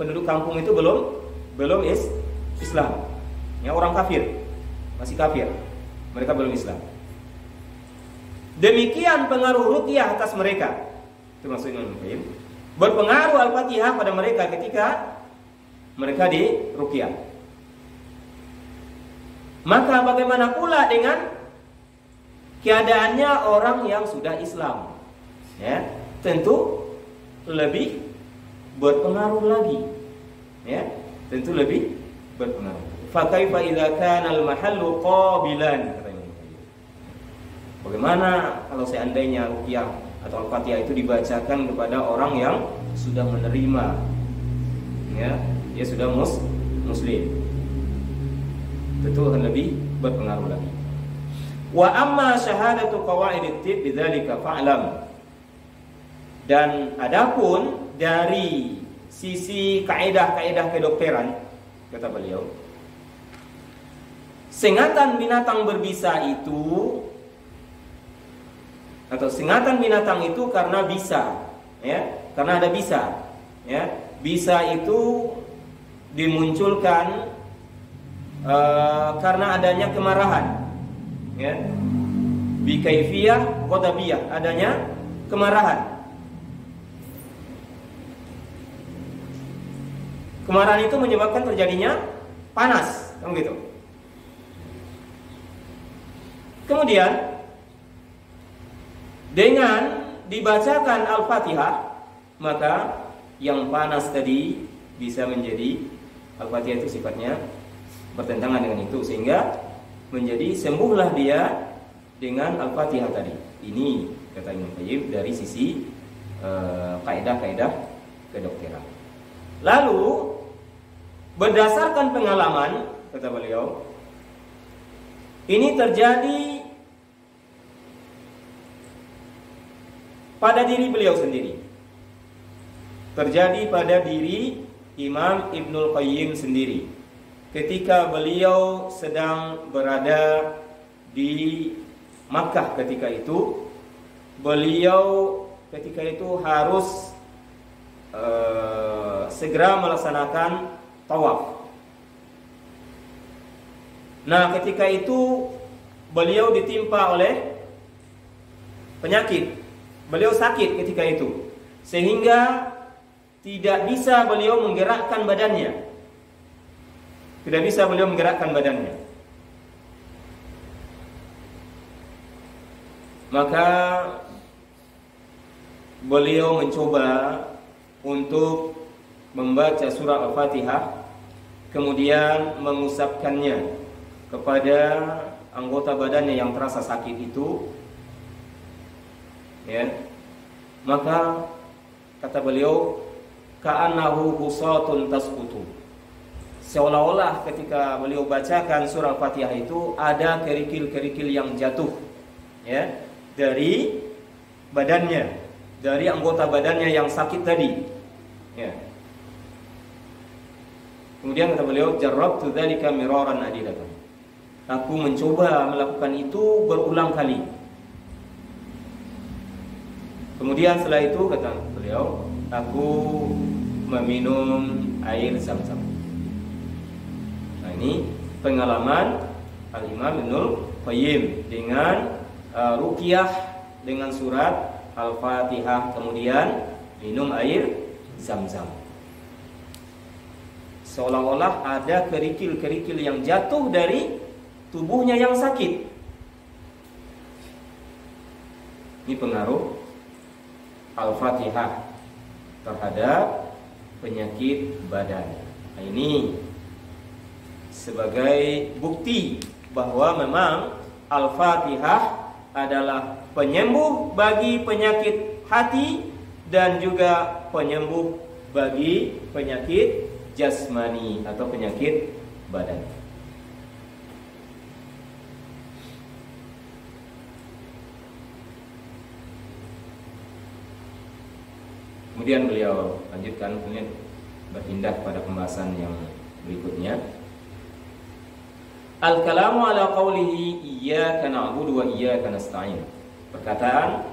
penduduk kampung itu belum Islam. Ya, orang kafir, masih kafir. Mereka belum Islam. Demikian pengaruh ruqyah atas mereka. Itu maksudnya berpengaruh Al-Fatihah pada mereka ketika mereka di ruqyah. Maka bagaimana pula dengan keadaannya orang yang sudah Islam? Ya, tentu lebih berpengaruh lagi. Ya, tentu lebih berpengaruh. Fa kaifa idza kana al-mahallu qabilan? Bagaimana kalau seandainya ruqyah atau Al-Fatihah itu dibacakan kepada orang yang sudah menerima, ya, dia sudah muslim. Tentu akan lebih berpengaruh lagi. Wa amma syahadatu qawaidit tib bidzalika fa'lam. Dan adapun dari sisi kaidah-kaidah kedokteran, kata beliau, sengatan binatang berbisa itu atau sengatan binatang itu karena bisa, ya, karena ada bisa, ya. Bisa itu dimunculkan karena adanya kemarahan, ya. Bi kaifiyah ghadabiyah, adanya kemarahan. Kemarahan itu menyebabkan terjadinya panas, kan gitu. Kemudian dengan dibacakan Al-Fatihah, maka yang panas tadi bisa menjadi, Al-Fatihah itu sifatnya bertentangan dengan itu, sehingga menjadi sembuhlah dia dengan Al-Fatihah tadi. Ini kata Imam Qayyim dari sisi kaidah-kaidah kedokteran. Lalu berdasarkan pengalaman, kata beliau, ini terjadi pada diri beliau sendiri. Terjadi pada diri Imam Ibnul Qayyim sendiri. Ketika beliau sedang berada di Makkah ketika itu, beliau ketika itu harus segera melaksanakan tawaf. Nah, ketika itu beliau ditimpa oleh penyakit. Beliau sakit ketika itu, sehingga tidak bisa beliau menggerakkan badannya. Tidak bisa beliau menggerakkan badannya. Maka beliau mencoba untuk membaca surah Al-Fatihah, kemudian mengusapkannya kepada anggota badannya yang terasa sakit itu, ya. Maka kata beliau, ka'annahu husatun tasqutu. Seolah-olah ketika beliau bacakan surah Al-Fatihah itu ada kerikil-kerikil yang jatuh, ya, dari badannya, dari anggota badannya yang sakit tadi, ya. Kemudian kata beliau, jarrabtu dzalika miraran adidatan. Aku mencoba melakukan itu berulang kali. Kemudian setelah itu kata beliau, aku meminum air Zam-Zam. Nah, ini pengalaman Al-Imam Ibnul Qayyim dengan ruqyah dengan surat Al-Fatihah, kemudian minum air Zam-Zam. Seolah-olah ada kerikil-kerikil yang jatuh dari tubuhnya yang sakit. Ini pengaruh Al-Fatihah terhadap penyakit badan. Nah, ini sebagai bukti bahwa memang Al-Fatihah adalah penyembuh bagi penyakit hati dan juga penyembuh bagi penyakit jasmani atau penyakit badan. Kemudian beliau lanjutkan, kemudian berpindah pada pembahasan yang berikutnya. Al-kalamu ala qawlihi iyyaka na'budu wa iyyaka nasta'in. Perkataan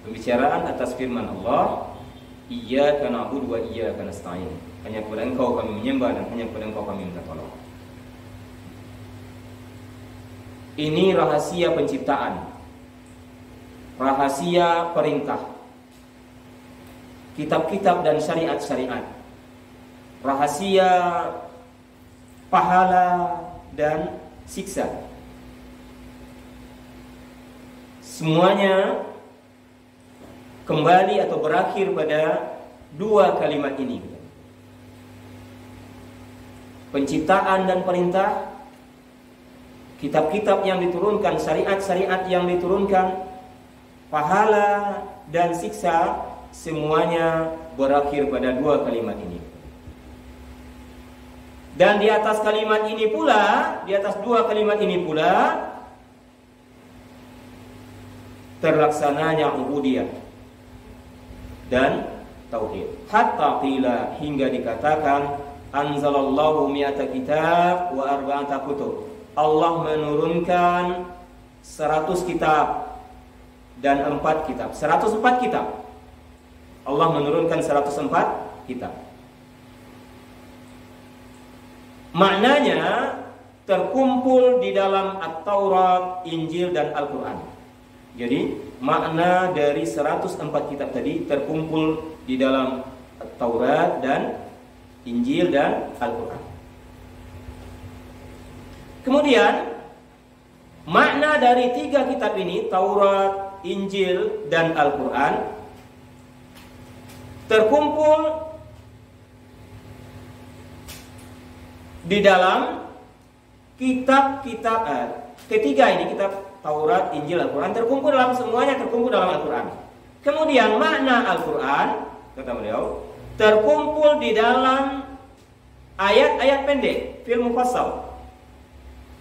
pembicaraan atas firman Allah, iyyaka na'budu wa iyyaka nasta'in. Hanya kepada Engkau kami menyembah dan hanya kepada Engkau kami minta tolong. Ini rahasia penciptaan, rahasia perintah, kitab-kitab dan syariat-syariat, rahasia pahala dan siksa. Semuanya kembali atau berakhir pada dua kalimat ini. Penciptaan dan perintah, kitab-kitab yang diturunkan, syariat-syariat yang diturunkan, pahala dan siksa, semuanya berakhir pada dua kalimat ini. Dan di atas kalimat ini pula, di atas dua kalimat ini pula terlaksananya ubudiyah dan tauhid. Hatta qila, hingga dikatakan anzalallahu mi'ata kitab wa arba'ata kutub. Allah menurunkan 100 kitab dan 4 kitab. 104 kitab. Allah menurunkan 104 kitab. Maknanya terkumpul di dalam At-Taurat, Injil dan Al-Quran. Jadi makna dari 104 kitab tadi terkumpul di dalam At-Taurat dan Injil dan Al-Quran. Kemudian makna dari 3 kitab ini, Taurat, Injil dan Al-Quran, terkumpul di dalam kitab-kitab ketiga ini, kitab Taurat, Injil, Al-Quran, terkumpul dalam semuanya, terkumpul dalam Al-Quran. Kemudian makna Al-Quran, kata beliau, terkumpul di dalam ayat-ayat pendek, fil mufassal.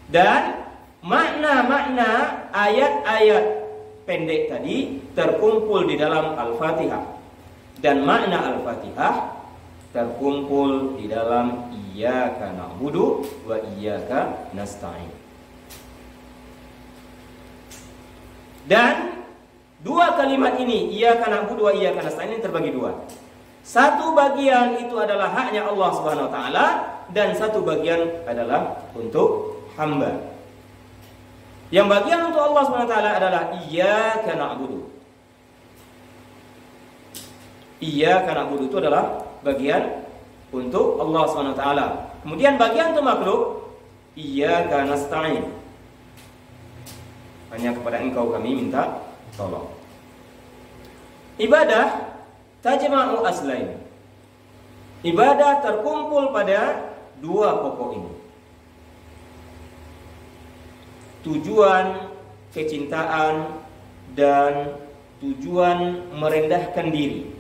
Dan makna-makna ayat-ayat pendek tadi terkumpul di dalam Al-Fatihah. Dan makna Al-Fatihah terkumpul di dalam iyyaka na'budu wa iyyaka nasta'in. Dan dua kalimat ini, iyyaka na'budu wa iyyaka nasta'in, ini terbagi dua. Satu bagian itu adalah haknya Allah Subhanahu wa taala dan satu bagian adalah untuk hamba. Yang bagian untuk Allah Subhanahu wa taala adalah iyyaka na'budu. Iyyaka na'budu itu adalah bagian untuk Allah Subhanahu wa taala. Kemudian bagian untuk makhluk, iyyaka nasta'in. Hanya kepada Engkau kami minta tolong. Ibadah tajma'u aslain. Ibadah terkumpul pada dua pokok ini. Tujuan kecintaan dan tujuan merendahkan diri.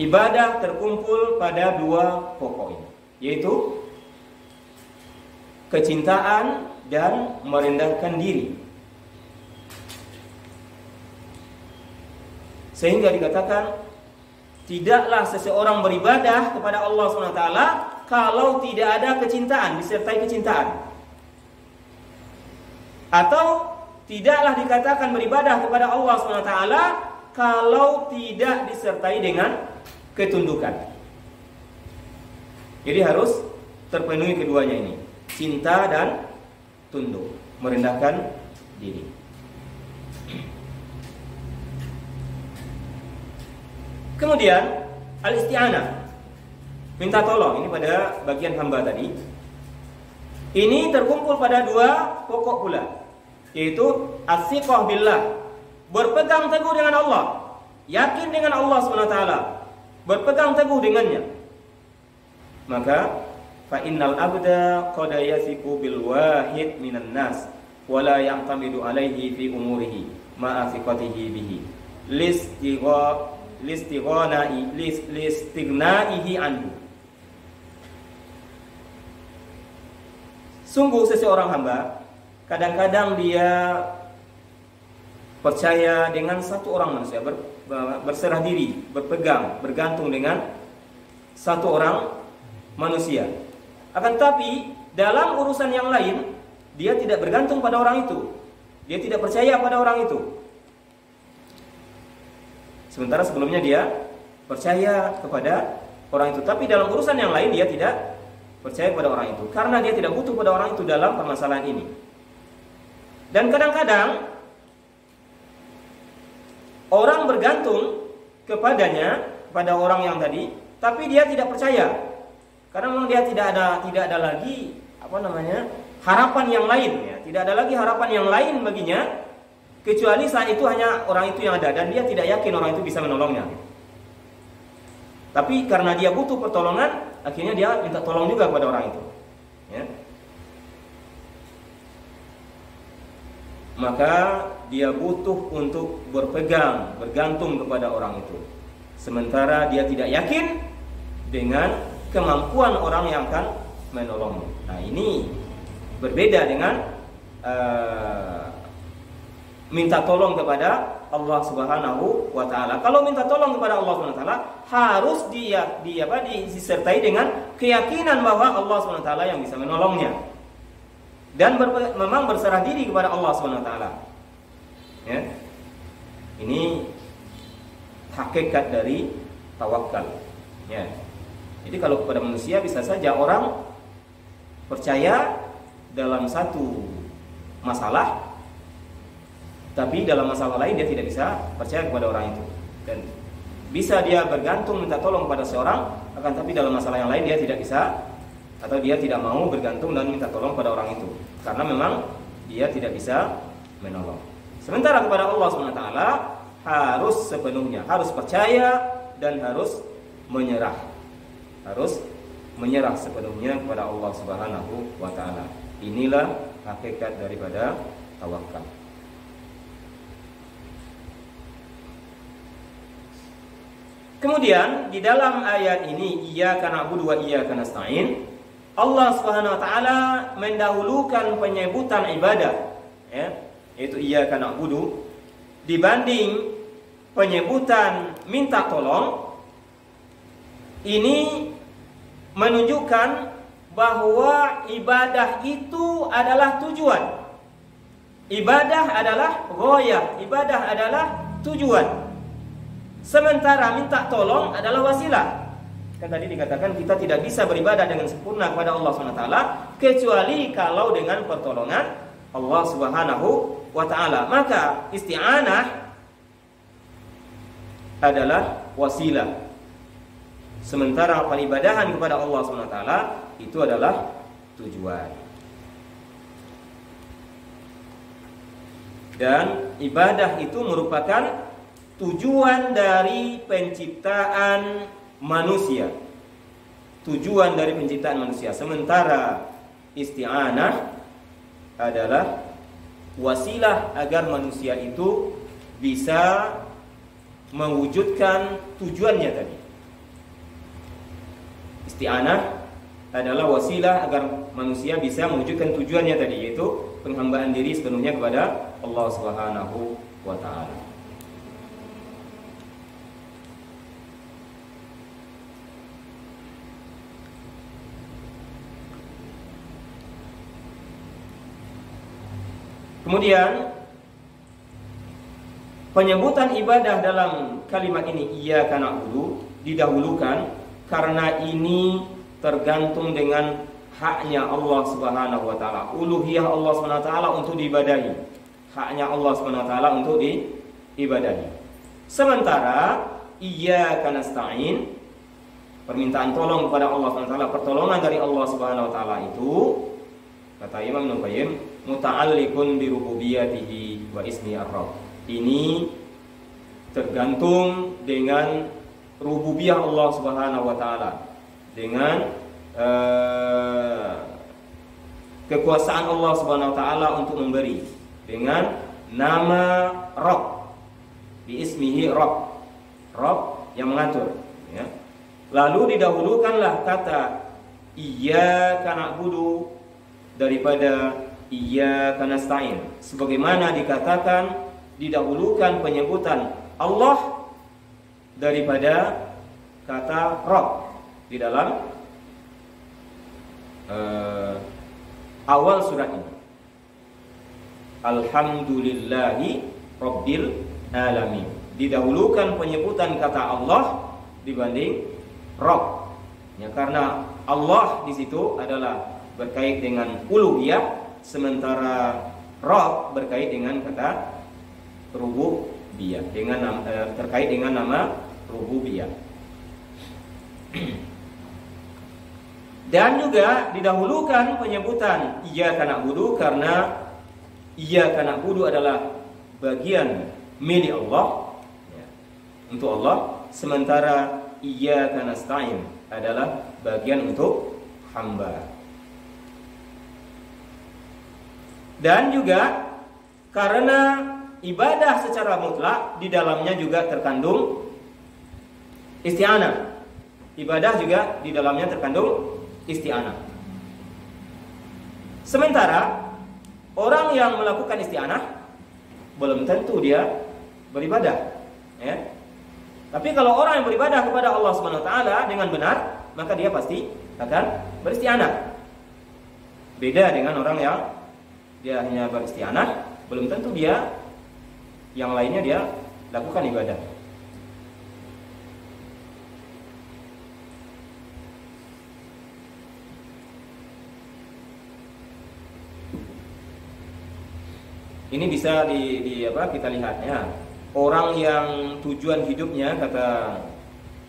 Ibadah terkumpul pada dua pokok ini, yaitu kecintaan dan merendahkan diri. Sehingga dikatakan tidaklah seseorang beribadah kepada Allah SWT kalau tidak ada kecintaan, disertai kecintaan. Atau tidaklah dikatakan beribadah kepada Allah SWT kalau tidak disertai dengan ketundukan. Jadi harus terpenuhi keduanya ini, cinta dan tunduk, merendahkan diri. Kemudian al-isti'anah, minta tolong, ini pada bagian hamba tadi. Ini terkumpul pada dua pokok pula, yaitu as-siqah billah, berpegang teguh dengan Allah. yakin dengan Allah SWT, berpegang teguh dengannya, maka fa innal abda qad yasiqu bil wahid minan nas wa la ya'tamidu alaihi fi umurihi ma'a thiqatihi bihi listighnaihi anhu. Sungguh seseorang hamba kadang-kadang dia percaya dengan satu orang manusia, berserah diri, berpegang, bergantung dengan satu orang manusia. Akan tapi dalam urusan yang lain dia tidak bergantung pada orang itu, dia tidak percaya pada orang itu. Sementara sebelumnya dia percaya kepada orang itu, tapi dalam urusan yang lain dia tidak percaya pada orang itu, karena dia tidak butuh pada orang itu dalam permasalahan ini. Dan kadang-kadang orang bergantung kepadanya, pada orang yang tadi, tapi dia tidak percaya, karena memang dia tidak ada lagi harapan yang lain, ya. Tidak ada lagi harapan yang lain baginya kecuali saat itu hanya orang itu yang ada, dan dia tidak yakin orang itu bisa menolongnya. Tapi karena dia butuh pertolongan, akhirnya dia minta tolong juga kepada orang itu, ya. Maka dia butuh untuk berpegang, bergantung kepada orang itu, sementara dia tidak yakin dengan kemampuan orang yang akan menolongnya. Nah, ini berbeda dengan minta tolong kepada Allah Subhanahu wa taala. Kalau minta tolong kepada Allah Subhanahu wa taala harus disertai dengan keyakinan bahwa Allah Subhanahu wa taala yang bisa menolongnya. Dan memang berserah diri kepada Allah Subhanahu wa taala. Ya. Ini hakikat dari tawakal. Ya. Jadi kalau kepada manusia bisa saja orang percaya dalam satu masalah, tapi dalam masalah lain dia tidak bisa percaya kepada orang itu. Dan bisa dia bergantung minta tolong pada seorang, akan tapi dalam masalah yang lain dia tidak bisa, atau dia tidak mau bergantung dan minta tolong pada orang itu, karena memang dia tidak bisa menolong. Sementara kepada Allah SWT harus sepenuhnya, harus percaya dan harus menyerah. Harus menyerah sepenuhnya kepada Allah Subhanahu wa taala. Inilah hakikat daripada tawakal. Kemudian di dalam ayat ini, iyyaka na'budu wa iyyaka nasta'in, Allah Subhanahu wa taala mendahulukan penyebutan ibadah, ya, yaitu iyyaka na'budu dibanding penyebutan minta tolong. Ini menunjukkan bahwa ibadah itu adalah tujuan. Ibadah adalah ghayah, ibadah adalah tujuan. Sementara minta tolong adalah wasilah. Kan tadi dikatakan kita tidak bisa beribadah dengan sempurna kepada Allah SWT kecuali kalau dengan pertolongan Allah Subhanahu wa taala. Maka isti'anah adalah wasilah. Sementara peribadahan kepada Allah SWT itu adalah tujuan. Dan ibadah itu merupakan tujuan dari penciptaan manusia. Tujuan dari penciptaan manusia. Sementara isti'anah adalah wasilah agar manusia itu bisa mewujudkan tujuannya tadi. Isti'anah adalah wasilah agar manusia bisa mewujudkan tujuannya tadi, yaitu penghambaan diri sepenuhnya kepada Allah Subhanahu wa taala. Kemudian penyebutan ibadah dalam kalimat ini iyyaka na'budu didahulukan karena ini tergantung dengan haknya Allah Subhanahu wa taala. Uluhiyah Allah Subhanahu wa taala untuk diibadahi. Haknya Allah Subhanahu wa taala untuk diibadahi. Sementara iyyaka nasta'in, permintaan tolong kepada Allah Subhanahu wa taala, pertolongan dari Allah Subhanahu wa taala itu, kata Imam Ibnu Qayyim, muta'alliqun bi rububiyyatihi wa ismi ar-rabb. Ini tergantung dengan rububiyah Allah Subhanahu wa taala, dengan kekuasaan Allah Subhanahu wa taala untuk memberi, dengan nama Rabb, biismihi Rabb, Rabb yang mengatur, ya. Lalu didahulukanlah kata iyyaka na'budu daripada iyyaka nasta'in, sebagaimana dikatakan didahulukan penyebutan Allah daripada kata Rabb di dalam awal surat ini. Alhamdulillahi Rabbil Alamin. Didahulukan penyebutan kata Allah dibanding Rabb. Ya, karena Allah di situ adalah berkait dengan uluhiyah, sementara Rabb berkait dengan kata rububiyah, dengan terkait dengan nama rububiyah. Dan juga didahulukan penyebutan iyyaka na'budu karena iyyaka na'budu adalah bagian milik Allah, ya, untuk Allah, sementara iyyaka nasta'in adalah bagian untuk hamba. Dan juga karena ibadah secara mutlak di dalamnya juga terkandung isti'anah. Ibadah juga di dalamnya terkandung isti'anah. Sementara orang yang melakukan isti'anah belum tentu dia beribadah, ya. Tapi kalau orang yang beribadah kepada Allah Subhanahu wa taala dengan benar, maka dia pasti akan beristi'anah. Beda dengan orang yang dia hanya beristi'anah, belum tentu dia yang lainnya dia lakukan ibadah. Ini bisa kita lihat, ya. Orang yang tujuan hidupnya, kata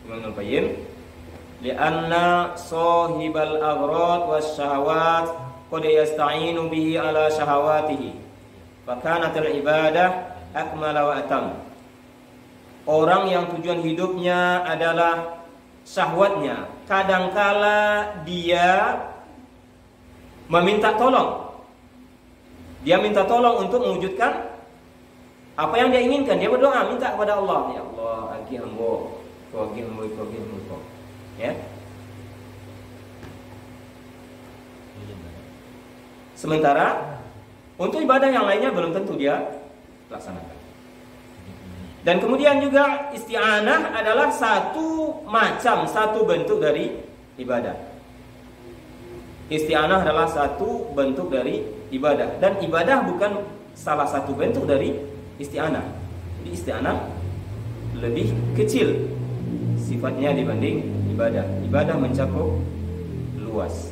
Imam Al-Qayyim, li'anna sahibal aghrad wasyahawat qad yasta'inu bihi ala syahawatihi fa kanatil ibadah akmala wa atam. Orang yang tujuan hidupnya adalah syahwatnya, kadangkala dia meminta tolong. Dia minta tolong untuk mewujudkan apa yang dia inginkan. Dia berdoa, minta kepada Allah, ya Allah, agi hambo, agi hambo, ya. Sementara untuk ibadah yang lainnya belum tentu dia laksanakan. Dan kemudian juga isti'anah adalah satu bentuk dari ibadah. Isti'anah adalah satu bentuk dari ibadah, dan ibadah bukan salah satu bentuk dari isti'anah. Jadi isti'anah lebih kecil sifatnya dibanding ibadah. Ibadah mencakup luas.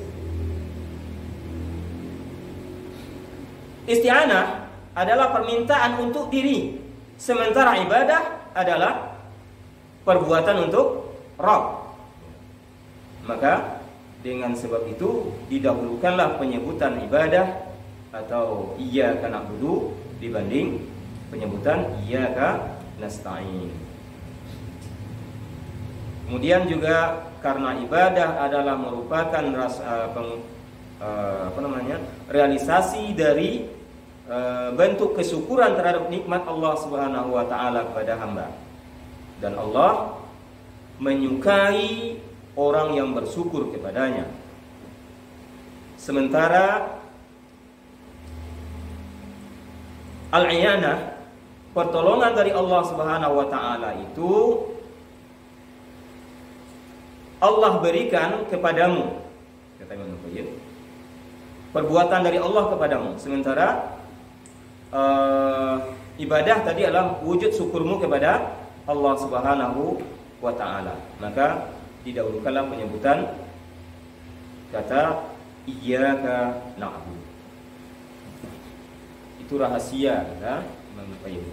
Isti'anah adalah permintaan untuk diri, sementara ibadah adalah perbuatan untuk Rabb. Maka dengan sebab itu didahulukanlah penyebutan ibadah atau iyyaka na'budu dibanding penyebutan iyyaka nasta'in. Kemudian juga karena ibadah adalah merupakan realisasi dari bentuk kesyukuran terhadap nikmat Allah Subhanahu wa taala kepada hamba. Dan Allah menyukai orang yang bersyukur kepadanya. Sementara al-iyanah, pertolongan dari Allah Subhanahu wa taala itu Allah berikan kepadamu, kata Imam Al-Qayyim. Perbuatan dari Allah kepadamu, sementara ibadah tadi adalah wujud syukurmu kepada Allah Subhanahu wa taala. Maka didahulukanlah penyebutan kata iyyaka na'budu. Itu rahasia, ya, Imam Al-Qayyim.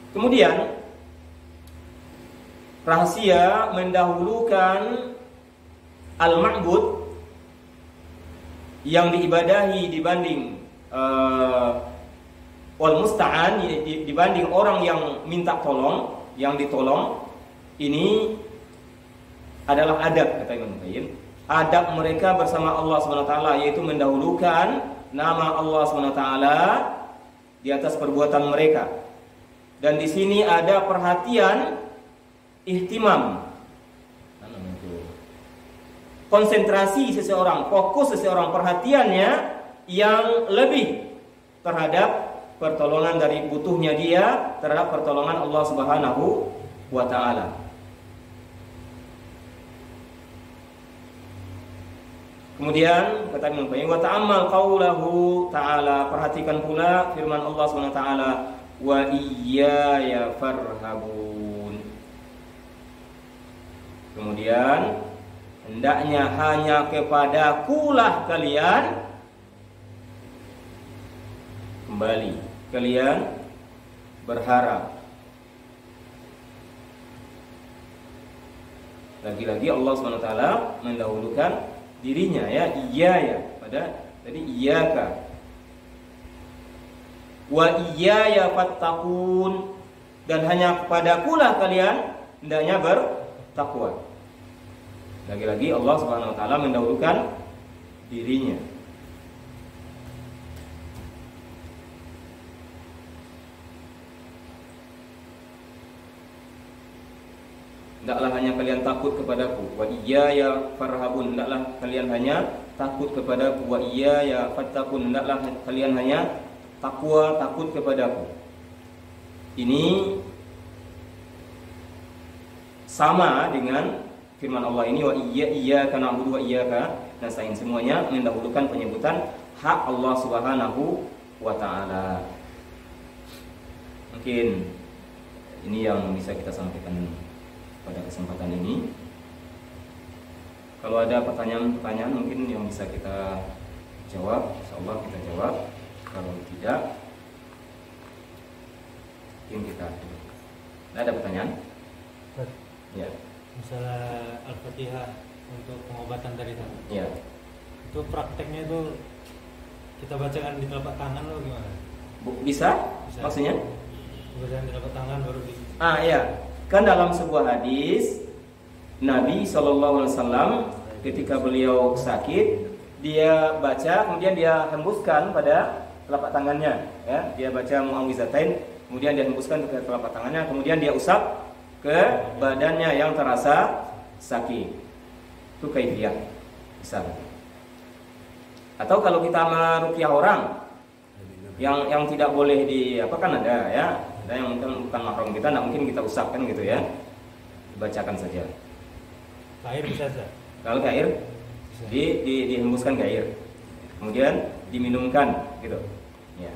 Kemudian rahasia mendahulukan al-ma'bud yang diibadahi dibanding wal musta'an, dibanding orang yang minta tolong, yang ditolong. Ini adalah adab, kata Ibnu Qayyim. Adab mereka bersama Allah SWT, yaitu mendahulukan nama Allah SWT di atas perbuatan mereka. Dan di sini ada perhatian, ihtimam, konsentrasi seseorang, fokus seseorang, perhatiannya yang lebih terhadap pertolongan dari butuhnya dia terhadap pertolongan Allah Subhanahu wa taala. Kemudian kata Ibnu Qayyim, wa ta'ammal qaulahu ta'ala, perhatikan pula firman Allah Subhanahu wa taala, wa iyaya farhabun. Kemudian hendaknya hanya kepadakulah kalian kembali, kalian berharap. Lagi-lagi Allah Subhanahu wa taala mendahulukan dirinya, ya, iyaya pada tadi iyyaka, wa iyaya fattaqun, dan hanya kepadakulah kalian hendaknya bertakwa. Lagi-lagi Allah Subhanahu wa taala mendahulukan dirinya. Hendaklah hanya kalian takut kepadaku, wa iyaya farhabun, hendaklah kalian hanya takut kepadaku, wa iyaya fattaqun, hendaklah kalian hanya takwa, takut kepadaku. Ini sama dengan firman Allah ini, wa iyyaka na'budu wa iyyaka nasta'in, semuanya mendahulukan penyebutan hak Allah Subhanahu wa taala. Mungkin ini yang bisa kita sampaikan pada kesempatan ini. Kalau ada pertanyaan-pertanyaan mungkin yang bisa kita jawab, insyaallah kita jawab. Kalau tidak, mungkin kita ada pertanyaan? Ya. Misalnya Al-Fatihah untuk pengobatan dari sana. Ya. Itu prakteknya itu kita bacakan di telapak tangan loh, gimana? Bisa? Maksudnya? Bacaan di telapak tangan baru di. Iya. Kan dalam sebuah hadis Nabi SAW ketika beliau sakit, dia baca, kemudian dia hembuskan pada telapak tangannya, ya. Dia baca mu'awwizatain, kemudian dia hembuskan ke telapak tangannya, kemudian dia usap ke badannya yang terasa sakit. Itu kaifiyah. Bisa. Atau kalau kita meruqyah orang yang tidak boleh di apa, kan ada, ya. Ada yang bukan mahram kita, tidak mungkin kita usapkan gitu, ya. Bacakan saja. Ke air bisa saja. Kalau ke air, dihembuskan ke air, kemudian diminumkan, gitu. Ya.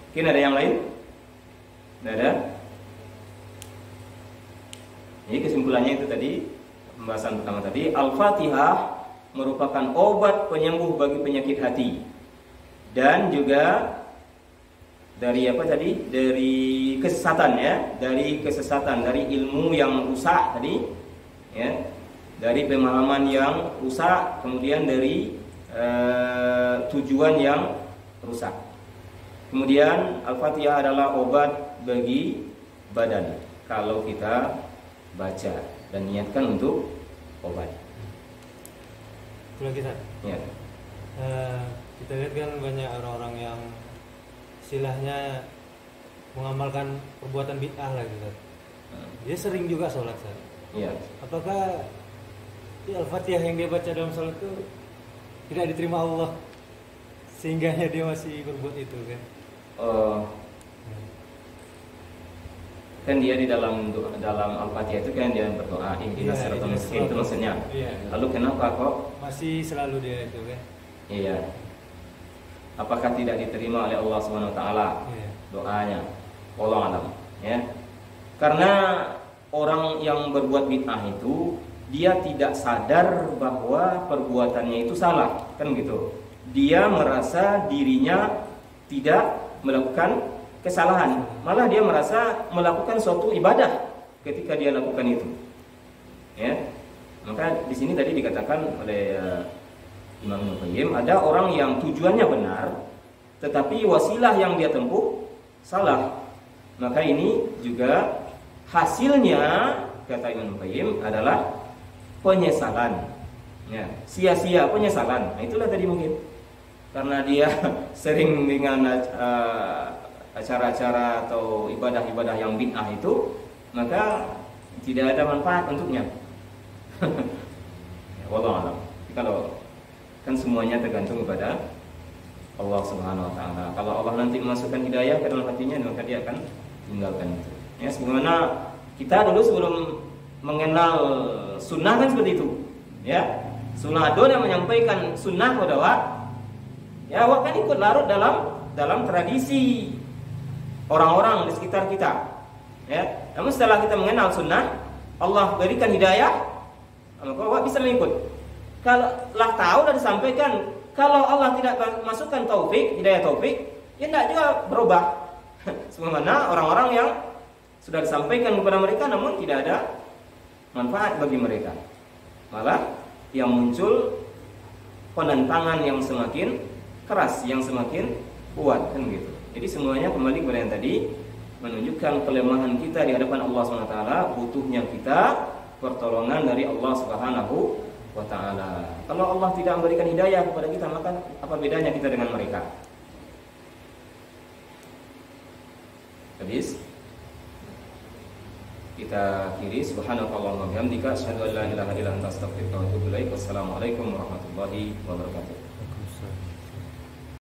Mungkin ada yang lain? Tidak ada? Jadi kesimpulannya itu tadi, pembahasan pertama tadi, Al-Fatihah merupakan obat penyembuh bagi penyakit hati. Dan juga dari apa tadi? Dari kesesatan, ya, dari kesesatan, dari ilmu yang rusak tadi, ya. Dari pemahaman yang rusak, kemudian dari tujuan yang rusak. Kemudian Al-Fatihah adalah obat bagi badan kalau kita baca dan niatkan untuk obat. Kalau kita, Ya. kita lihat kan banyak orang-orang yang istilahnya mengamalkan perbuatan bid'ah lah gitu. Dia sering juga sholat. Ya. Apakah Al-Fatihah yang dia baca dalam sholat itu tidak diterima Allah sehingga dia masih berbuat itu kan? Kan dia di dalam Al-Fatihah itu kan dia berdoa ihdinas siratal mustaqim, itu maksudnya. Iya. Lalu kenapa kok Masih selalu dia itu kan? iya? Apakah tidak diterima oleh Allah Subhanahu wa taala Iya. doanya? Wallahu alam, ya. Karena orang yang berbuat bid'ah itu dia tidak sadar bahwa perbuatannya itu salah, kan gitu. dia merasa dirinya tidak melakukan kesalahan, malah dia merasa melakukan suatu ibadah ketika dia lakukan itu. Ya, maka di sini tadi dikatakan oleh Imam Ibnu Qayyim, ada orang yang tujuannya benar, tetapi wasilah yang dia tempuh salah. Maka ini juga hasilnya, kata Imam Ibnu Qayyim, adalah penyesalan. Ya, sia-sia penyesalan. Nah, itulah tadi mungkin karena dia sering dengan acara-acara atau ibadah-ibadah yang bid'ah itu, maka tidak ada manfaat untuknya. Ya, wallahu a'lam. Kalau kan semuanya tergantung kepada Allah Subhanahu wa taala. Kalau Allah nanti memasukkan hidayah ke dalam hatinya, maka dia akan tinggalkan itu. Ya, sebagaimana kita dulu sebelum mengenal sunnah kan seperti itu. Ya, sunnah adon yang menyampaikan sunnah pada ya, wak kan ikut larut dalam tradisi orang-orang di sekitar kita. Ya, namun setelah kita mengenal sunnah, Allah berikan hidayah, maka wak bisa mengikut. Kalau lah tahu dan disampaikan, kalau Allah tidak masukkan taufik, hidayah taufik, ya tidak juga berubah. Sebagaimana orang-orang yang sudah disampaikan kepada mereka, namun tidak ada manfaat bagi mereka. Malah yang muncul penentangan yang semakin keras, yang semakin kuat, kan gitu. Jadi semuanya kembali kepada yang tadi, menunjukkan kelemahan kita di hadapan Allah SWT, butuhnya kita pertolongan dari Allah Subhanahu wa ta'ala. Kalau Allah tidak memberikan hidayah kepada kita, maka apa bedanya kita dengan mereka? Habis kita akhiri, subhanakallahumma wa bihamdika asyhadu an la ilaha illa anta astaghfiruka wa atubu ilaik. Wassalamualaikum warahmatullahi wabarakatuh.